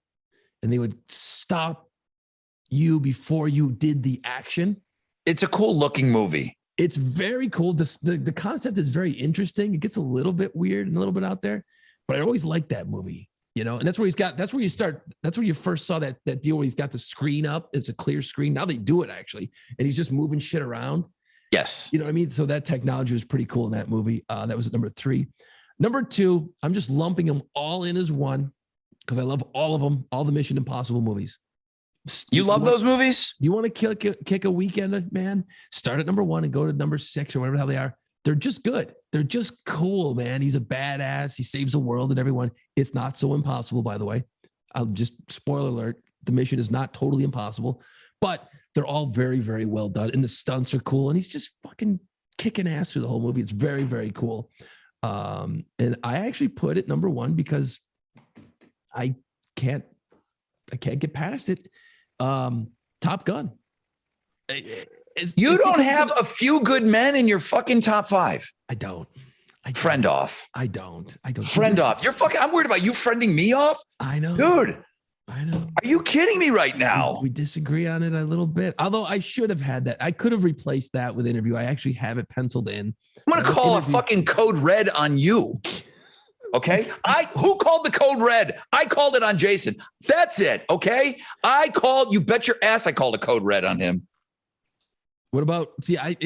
and they would stop you before you did the action. It's a cool looking movie. It's very cool. The concept is very interesting. It gets a little bit weird and a little bit out there, but I always liked that movie, and that's where you first saw that deal where he's got the screen up. It's a clear screen. Now they do it actually. And he's just moving shit around. Yes. You know what I mean? So that technology was pretty cool in that movie. That was at number 3. Number 2, I'm just lumping them all in as one because I love all of them, all the Mission Impossible movies. You love those movies? You want to kick a weekend, man? Start at number 1 and go to number 6 or whatever the hell they are. They're just good. They're just cool, man. He's a badass. He saves the world and everyone. It's not so impossible, by the way. I'll just spoiler alert. The mission is not totally impossible, but they're all very, very well done. And the stunts are cool. And he's just fucking kicking ass through the whole movie. It's very, very cool. And I actually put it number 1 because I can't get past it. Top Gun. You don't have A Few Good Men in your fucking top 5. I don't. Friend off. I don't. Friend off. You're fucking. I'm worried about you friending me off. I know, dude. I know. Are you kidding me right now? We disagree on it a little bit. Although I should have had that. I could have replaced that with Interview. I actually have it penciled in. I'm gonna call a fucking code red on you. Okay. Who called the code red? I called it on Jason. That's it. Okay. You bet your ass I called a code red on him. What about, I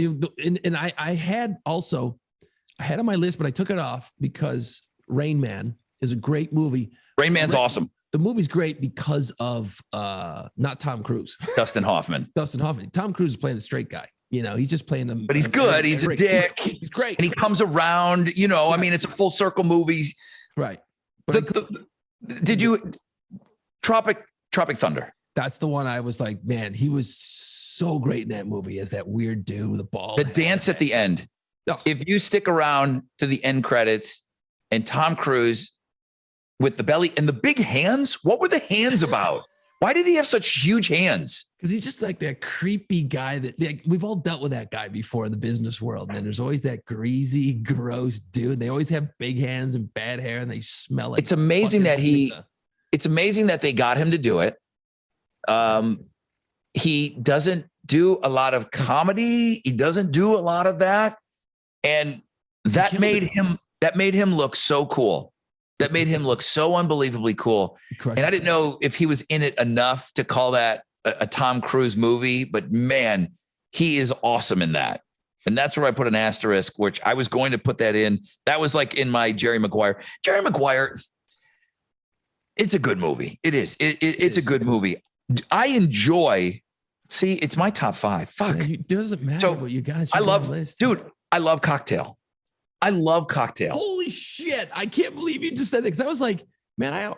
had on my list, but I took it off because Rain Man is a great movie. Rain Man's awesome. The movie's great because of not Tom Cruise. Dustin Hoffman. Tom Cruise is playing the straight guy. You know, he's just playing them. But he's good. He's a dick. He's great. And he comes around, you know, I mean, it's a full circle movie. Right. But did you Tropic Thunder? That's the one I was like, man, he was so great in that movie as that weird dude with the ball. The dance at the end. Oh. If you stick around to the end credits and Tom Cruise with the belly and the big hands, what were the hands about? Why did he have such huge hands? Because he's just like that creepy guy that like, we've all dealt with that guy before in the business world, man. There's always that greasy, gross dude. They always have big hands and bad hair and they smell like it's amazing that pizza. It's amazing that they got him to do it. He doesn't do a lot of comedy. He doesn't do a lot of that. And that made him look so cool. That made him look so unbelievably cool. Correct. And I didn't know if he was in it enough to call that a Tom Cruise movie, but man, he is awesome in that. And that's where I put an asterisk, which I was going to put that in. That was like in my Jerry Maguire. Jerry Maguire, it's a good movie. It is. It's a good movie. I enjoy. See, it's my top 5. Fuck. Man, it doesn't matter what you got. I love Cocktail. I love Cocktail. Holy shit. I can't believe you just said that. Cause I was like, man, I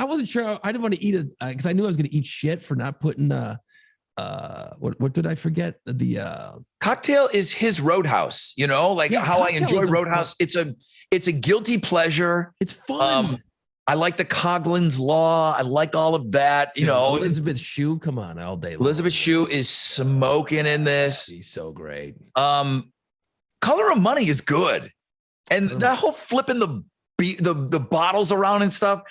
wasn't sure. I didn't want to eat it because I knew I was going to eat shit for not putting, what did I forget? The Cocktail is his Roadhouse, you know, like how I enjoy Roadhouse. It's a guilty pleasure. It's fun. I like the Coughlin's Law. I like all of that. You know, Elizabeth Shue, come on, all day long. Elizabeth Shue is smoking in this. She's so great. Color of Money is good, and that whole flipping the bottles around and stuff.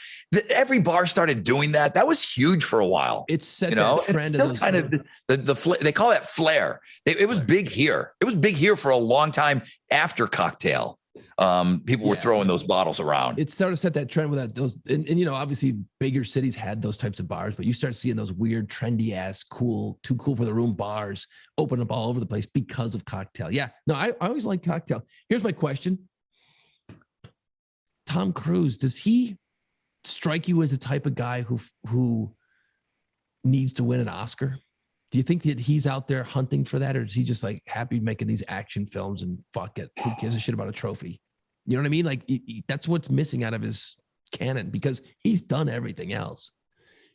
Every bar started doing that. That was huge for a while. It's set that trend. It's still kind of they call that flair. It was big here. It was big here for a long time after Cocktail. People were throwing those bottles around. It started to set that trend with those, and you know, obviously bigger cities had those types of bars, but you start seeing those weird, trendy ass, too cool for the room bars open up all over the place because of Cocktail. Yeah, no, I always like Cocktail. Here's my question: Tom Cruise, does he strike you as the type of guy who needs to win an Oscar? Do you think that he's out there hunting for that, or is he just like happy making these action films and fuck it? Who gives a shit about a trophy? You know what I mean? Like that's what's missing out of his canon because he's done everything else.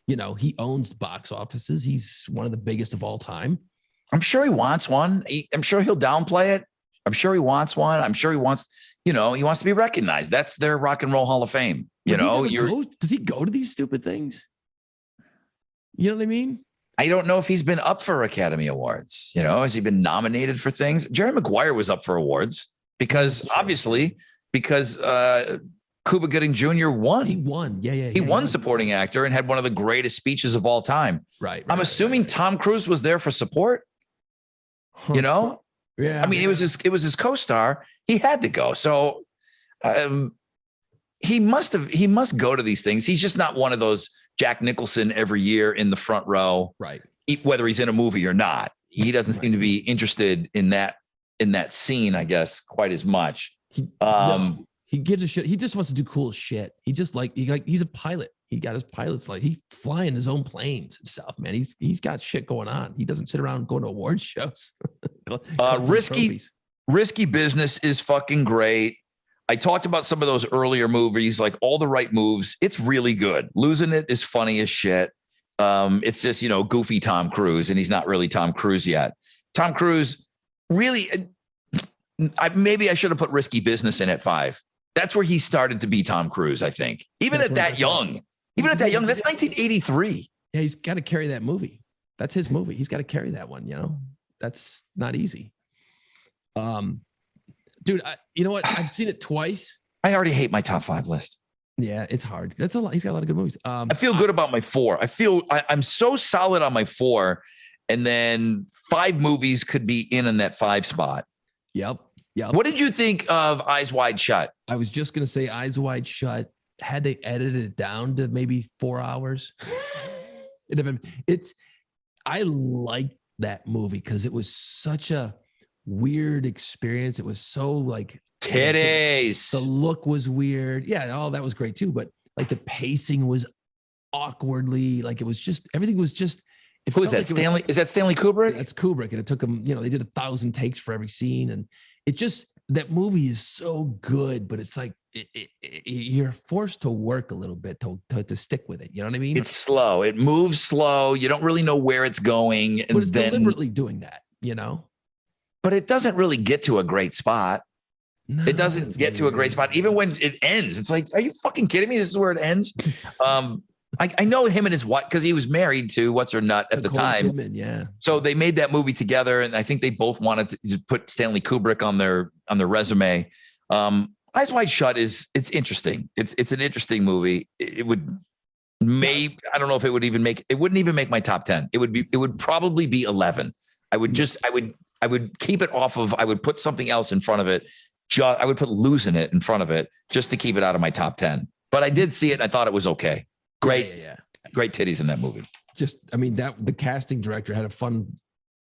You know, he owns box offices. He's one of the biggest of all time. I'm sure he wants one. I'm sure he'll downplay it. I'm sure he wants one. I'm sure he wants to be recognized. That's their Rock and Roll Hall of Fame. Does he go to these stupid things? You know what I mean? I don't know if he's been up for Academy Awards. You know, has he been nominated for things? Jerry Maguire was up for awards because Cuba Gooding Jr. won. He won. Yeah. He won supporting actor and had one of the greatest speeches of all time. Right. I'm assuming Tom Cruise was there for support. Huh. You know? Yeah. I mean, it was his co-star. He had to go. So he must go to these things. He's just not one of those Jack Nicholson every year in the front row. Right. Whether he's in a movie or not. He doesn't seem to be interested in that scene, I guess, quite as much. He gives a shit. He just wants to do cool shit. He just he's a pilot. He got his pilot's like he's flying his own planes and stuff, man. He's got shit going on. He doesn't sit around going to award shows. Risky Business is fucking great. I talked about some of those earlier movies, like All the Right Moves. It's really good. Losing It is funny as shit. It's just, goofy Tom Cruise, and he's not really Tom Cruise yet. Tom Cruise really, maybe I should have put Risky Business in at 5. That's where he started to be Tom Cruise, I think. Even at that young, that's 1983. Yeah, he's got to carry that movie. That's his movie. He's got to carry that one, That's not easy. Dude, you know what? I've seen it twice. I already hate my top 5 list. Yeah, it's hard. That's a lot. He's got a lot of good movies. I feel good about my 4. I feel I'm so solid on my 4, and then 5 movies could be in that 5 spot. Yep. What did you think of Eyes Wide Shut? I was just gonna say Eyes Wide Shut. Had they edited it down to maybe 4 hours, I liked that movie because it was such a weird experience. It was so like titties. The look was weird. Yeah, all that was great too. But like the pacing was awkwardly, like it was just everything was just Who is that? Stanley? Is that Stanley Kubrick? That's Kubrick, and it took him. They did 1,000 takes for every scene, and it just that movie is so good. But it's like you're forced to work a little bit to stick with it. You know what I mean? It's slow. It moves slow. You don't really know where it's going, but it's deliberately doing that. But it doesn't really get to a great spot. No, it doesn't get to a great spot. Even when it ends, it's like, are you fucking kidding me? This is where it ends. I know him and his wife because he was married to what's her nut at the time. Kidman, yeah. So they made that movie together, and I think they both wanted to put Stanley Kubrick on their resume. Eyes Wide Shut it's interesting. It's an interesting movie. I don't know if it would even wouldn't even make my top 10. It would probably be 11. I would keep it off of. I would put something else in front of it. I would put Losing It in front of it just to keep it out of my top 10. But I did see it, and I thought it was okay. Great, great titties in that movie. The casting director had a fun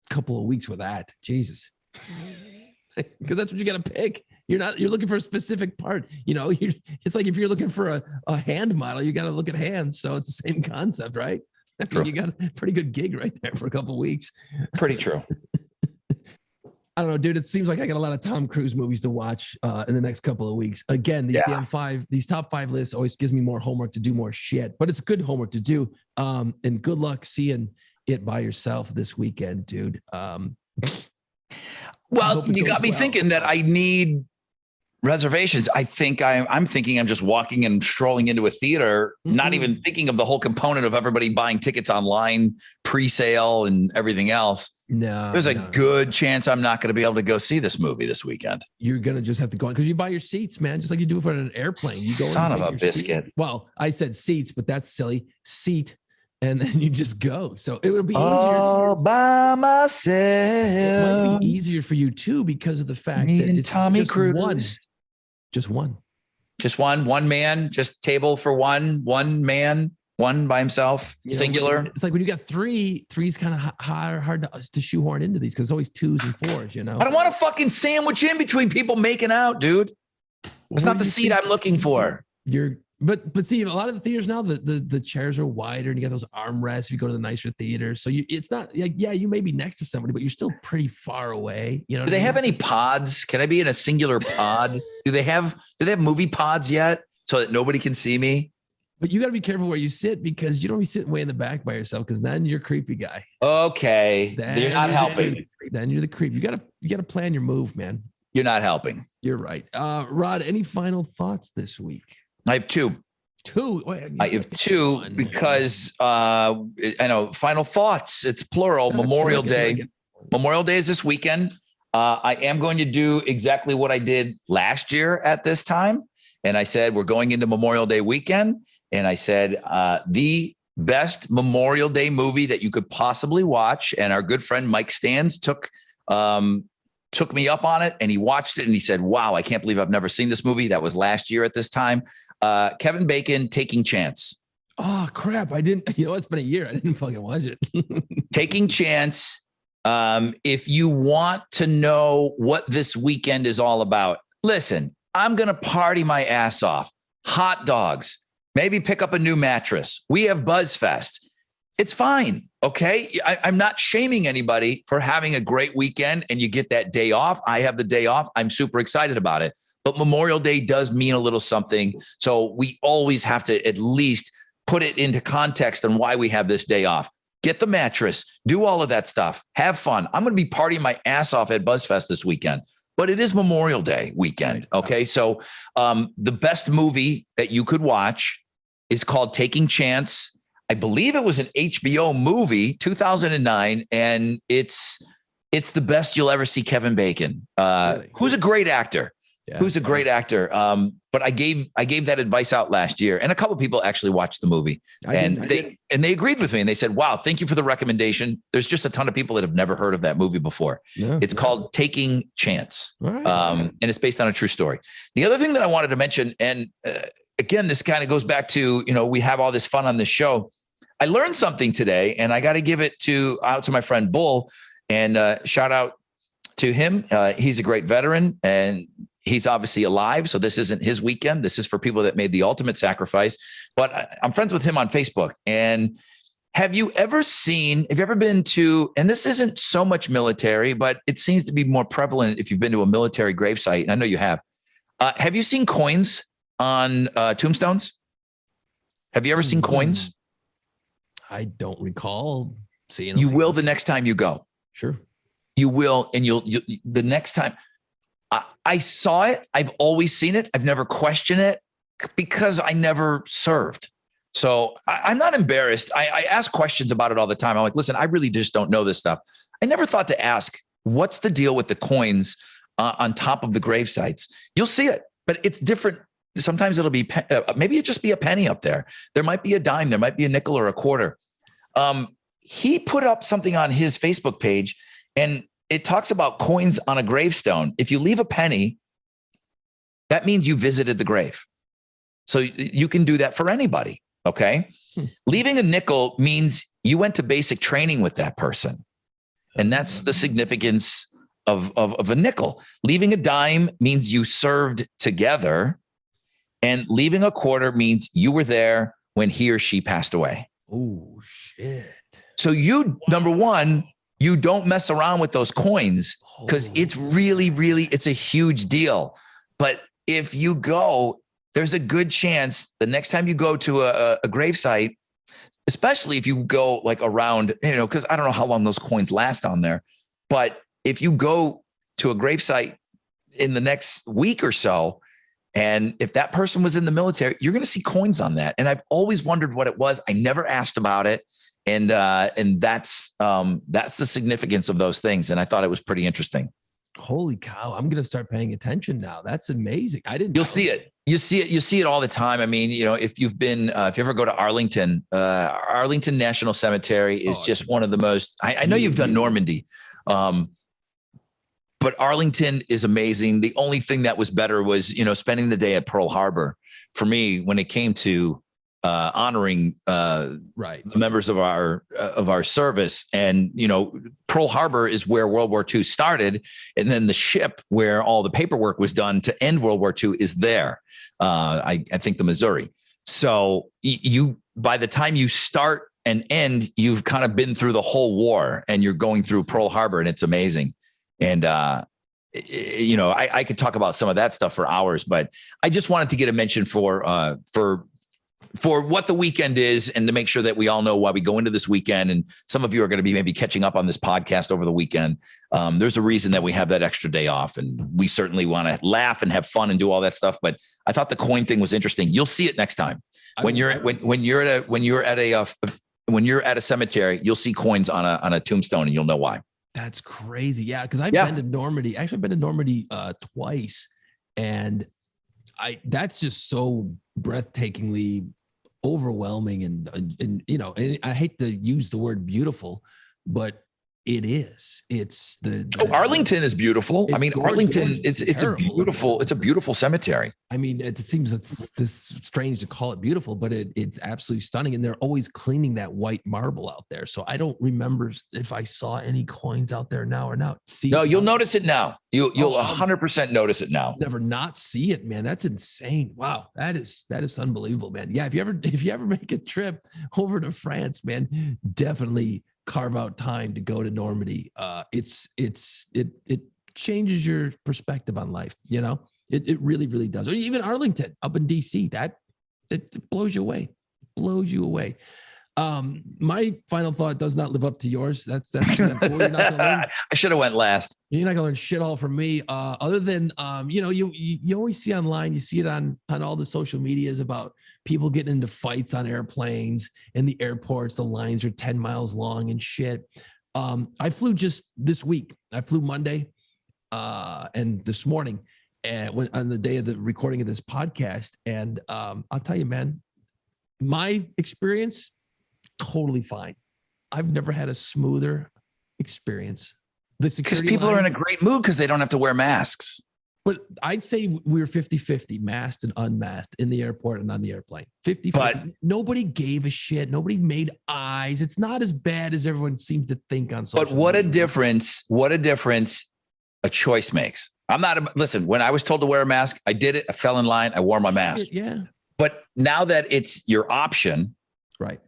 couple of weeks with that. Jesus, because that's what you got to pick. You're looking for a specific part. It's like if you're looking for a hand model, you got to look at hands. So it's the same concept, right? You got a pretty good gig right there for a couple of weeks. Pretty true. I don't know, dude. It seems like I got a lot of Tom Cruise movies to watch in the next couple of weeks. Again, these top 5 lists always gives me more homework to do more shit, but it's good homework to do. And good luck seeing it by yourself this weekend, dude. Well, you got me thinking that I need reservations. I'm thinking I'm just walking and strolling into a theater, not even thinking of the whole component of everybody buying tickets online, pre-sale and everything else. No, there's a good chance I'm not going to be able to go see this movie this weekend. You're going to just have to go because you buy your seats, man, just like you do for an airplane. You go son of a biscuit. Seat. Well, I said seats, but that's silly. Seat. And then you just go. So it would be easier. All by myself. It might be easier for you too because of the fact that it's Tommy just Cruise. One man, just table for one man, one by himself, singular. It's like when you got three's kind of hard to shoehorn into these because it's always 2s and 4s, I don't want to fucking sandwich in between people making out, dude. It's not the seat I'm looking for. But see, a lot of the theaters now, the chairs are wider and you got those armrests if you go to the nicer theaters. So it's not like, you may be next to somebody, but you're still pretty far away. Do they have any pods? Can I be in a singular pod? Do they have movie pods yet so that nobody can see me? But you got to be careful where you sit because you don't be sitting way in the back by yourself because then you're a creepy guy. Okay. You're not helping. Then you're the creep. You got to plan your move, man. You're not helping. You're right. Rod, any final thoughts this week? I have 2. I have 2 because I know final thoughts. It's plural. Memorial Day. Memorial Day is this weekend. I am going to do exactly what I did last year at this time. And I said, we're going into Memorial Day weekend. And I said, the best Memorial Day movie that you could possibly watch. And our good friend Mike Stans took me up on it and he watched it and he said, wow, I can't believe I've never seen this movie. That was last year at this time. Kevin Bacon, Taking Chance. Oh, crap. I didn't, it's been a year. I didn't fucking watch it. Taking Chance. If you want to know what this weekend is all about, listen, I'm going to party my ass off. Hot dogs, maybe pick up a new mattress. We have BuzzFest. It's fine. Okay. I'm not shaming anybody for having a great weekend and you get that day off. I have the day off. I'm super excited about it. But Memorial Day does mean a little something. So we always have to at least put it into context on why we have this day off. Get the mattress, do all of that stuff. Have fun. I'm going to be partying my ass off at BuzzFest this weekend, but it is Memorial Day weekend. Okay. So the best movie that you could watch is called Taking Chance. I believe it was an HBO movie, 2009, and it's the best you'll ever see Kevin Bacon, really? Who's a great actor. Yeah. Who's a great actor. But I gave that advice out last year, and a couple of people actually watched the movie, and they agreed with me, and they said, "Wow, thank you for the recommendation." There's just a ton of people that have never heard of that movie before. Yeah, it's called Taking Chance, right. And it's based on a true story. The other thing that I wanted to mention, and again, this kind of goes back to we have all this fun on this show. I learned something today, and I got to give it out to my friend Bull, and shout out to him. He's a great veteran, and he's obviously alive. So this isn't his weekend. This is for people that made the ultimate sacrifice. But I'm friends with him on Facebook, and Have you ever been to, and this isn't so much military, but it seems to be more prevalent if you've been to a military gravesite, and I know you have. Have you seen coins on tombstones? Have you ever seen coins? I don't recall seeing them. You will the next time you go. Sure. You will, and you'll the next time. I saw it. I've always seen it. I've never questioned it because I never served. So I'm not embarrassed. I ask questions about it all the time. I'm like, listen, I really just don't know this stuff. I never thought to ask, what's the deal with the coins on top of the grave sites? You'll see it, but it's different. Sometimes it'll be, maybe it just be a penny up there. There might be a dime. There might be a nickel or a quarter. He put up something on his Facebook page, and it talks about coins on a gravestone. If you leave a penny, that means you visited the grave. So you can do that for anybody. Okay. Leaving a nickel means you went to basic training with that person. And that's the significance of a nickel. Leaving a dime means you served together. And leaving a quarter means you were there when he or she passed away. Oh, shit. So number one, you don't mess around with those coins because it's really, it's a huge deal. But if you go, there's a good chance the next time you go to a gravesite, especially if you go like around, because I don't know how long those coins last on there, but if you go to a gravesite in the next week or so, and if that person was in the military, you're going to see coins on that. And I've always wondered what it was. I never asked about it. And that's the significance of those things. And I thought it was pretty interesting. Holy cow. I'm going to start paying attention now. That's amazing. You'll see it. You see it all the time. I mean, if you've been, if you ever go to Arlington National Cemetery is just one of the most, I know you've done Normandy, but Arlington is amazing. The only thing that was better was, spending the day at Pearl Harbor for me when it came to honoring the members of our service. And, Pearl Harbor is where World War II started. And then the ship where all the paperwork was done to end World War II is there. I think the Missouri. So by the time you start and end, you've kind of been through the whole war and you're going through Pearl Harbor, and it's amazing. And, I could talk about some of that stuff for hours, but I just wanted to get a mention for what the weekend is and to make sure that we all know why we go into this weekend. And some of you are going to be maybe catching up on this podcast over the weekend. There's a reason that we have that extra day off, and we certainly want to laugh and have fun and do all that stuff. But I thought the coin thing was interesting. You'll see it next time when you're at a cemetery, you'll see coins on a tombstone, and you'll know why. That's crazy. Yeah. Cause I've been to Normandy. Actually, I've been to Normandy twice, and that's just so breathtakingly overwhelming. And I hate to use the word beautiful, but it is. It's Arlington is beautiful. I mean, Arlington, it's a beautiful cemetery. I mean, it seems it's strange to call it beautiful, but it's absolutely stunning. And they're always cleaning that white marble out there. So I don't remember if I saw any coins out there now or not. You'll notice it now. You'll 100% notice it now. Never not see it, man. That's insane. Wow. That is unbelievable, man. Yeah. If you ever make a trip over to France, man, definitely carve out time to go to Normandy. It changes your perspective on life. It really, really does. Or even Arlington up in DC, it blows you away. My final thought does not live up to yours. That's you're not gonna learn. I should have went last. You're not gonna learn shit all from me. Other than you always see online, you see it on all the social medias about people getting into fights on airplanes in the airports. The lines are 10 miles long and shit. I flew just this week. I flew Monday and this morning, and on the day of the recording of this podcast. And I'll tell you, man, my experience, totally fine. I've never had a smoother experience. The security people are in a great mood because they don't have to wear masks. But I'd say we were 50-50, masked and unmasked in the airport and on the airplane. 50-50. But nobody gave a shit. Nobody made eyes. It's not as bad as everyone seems to think on social media. But what a difference a choice makes. Listen, when I was told to wear a mask, I did it. I fell in line. I wore my mask. Yeah. But now that it's your option, right?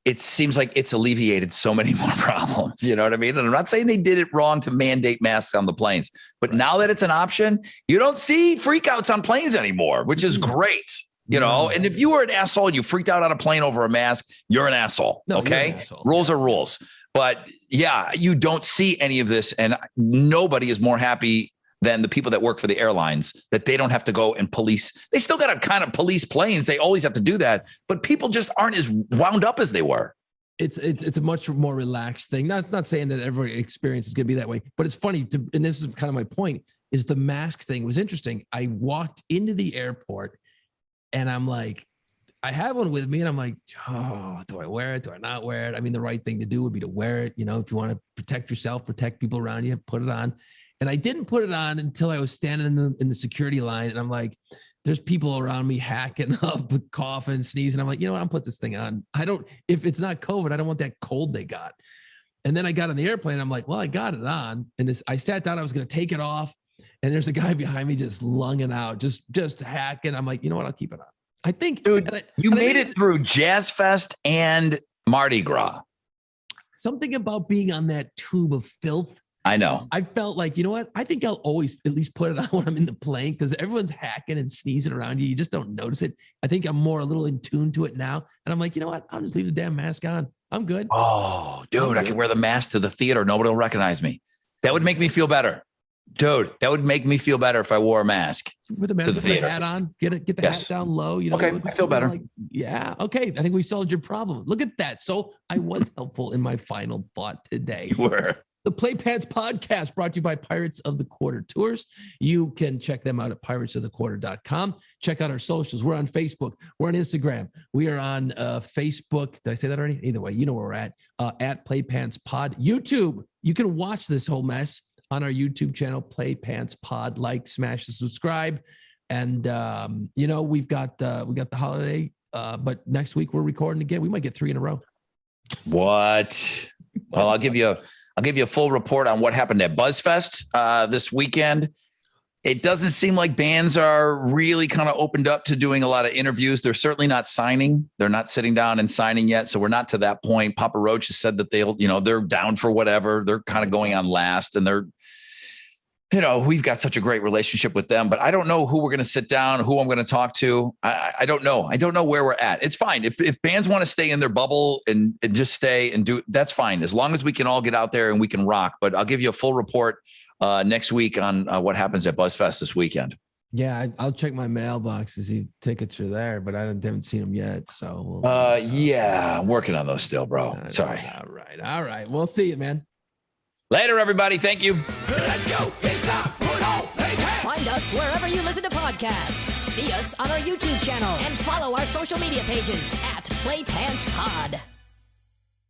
it seems like it's alleviated so many more problems. You know what I mean? And I'm not saying they did it wrong to mandate masks on the planes, but now that it's an option, you don't see freakouts on planes anymore, which is great. You know, and if you were an asshole and you freaked out on a plane over a mask, you're an asshole. No, okay. An asshole. Rules are rules. But yeah, you don't see any of this. And nobody is more happy than the people that work for the airlines that they don't have to go and police. They still got to kind of police planes. They always have to do that. But people just aren't as wound up as they were. It's a much more relaxed thing. Now, it's not saying that every experience is going to be that way, but it's funny. And this is kind of my point, is the mask thing was interesting. I walked into the airport and I'm like, I have one with me and I'm like, oh, do I wear it? Do I not wear it? I mean, the right thing to do would be to wear it. You know, if you want to protect yourself, protect people around you, put it on. And I didn't put it on until I was standing in the security line. And I'm like, there's people around me hacking up, coughing, sneezing. I'm like, you know what? I'm put this thing on. If it's not COVID, I don't want that cold they got. And then I got on the airplane. I'm like, well, I got it on. And I sat down, I was going to take it off. And there's a guy behind me just lunging out, just hacking. I'm like, you know what? I'll keep it on. I think, dude, you made it through Jazz Fest and Mardi Gras. Something about being on that tube of filth. I know. I felt like, you know what? I think I'll always at least put it on when I'm in the plane because everyone's hacking and sneezing around you. You just don't notice it. I think I'm a little in tune to it now. And I'm like, you know what? I'll just leave the damn mask on. I'm good. Oh, dude, I can wear the mask to the theater. Nobody will recognize me. That would make me feel better. Dude, that would make me feel better if I wore a mask. With a mask, with the hat on, get the hat down low. You know, okay, I feel better. Like, yeah, okay. I think we solved your problem. Look at that. So I was helpful in my final thought today. You were. The Play Pants Podcast brought to you by Pirates of the Quarter Tours. You can check them out at piratesofthequarter.com. Check out our socials. We're on Facebook. We're on Instagram. We are on Facebook. Did I say that already? Either way, you know where we're at Play Pants Pod. YouTube. You can watch this whole mess on our YouTube channel, Play Pants Pod. Like, smash the subscribe. And, you know, we got the holiday, but next week we're recording again. We might get 3 in a row. What? Well, I'll give you a full report on what happened at BuzzFest this weekend. It doesn't seem like bands are really kind of opened up to doing a lot of interviews. They're certainly not signing. They're not sitting down and signing yet. So we're not to that point. Papa Roach has said that they're down for whatever. They're kind of going on last and we've got such a great relationship with them, but I don't know who we're going to sit down, who I'm going to talk to. I don't know. I don't know where we're at. It's fine. If bands want to stay in their bubble and just stay and do, that's fine. As long as we can all get out there and we can rock, but I'll give you a full report next week on what happens at BuzzFest this weekend. Yeah, I'll check my mailbox to see tickets are there, but I haven't seen them yet. So, yeah, I'm working on those still, bro. Sorry. All right. We'll see you, man. Later, everybody. Thank you. Let's go. It's time. Put on Play Pants. Find us wherever you listen to podcasts. See us on our YouTube channel and follow our social media pages at Play Pants Pod.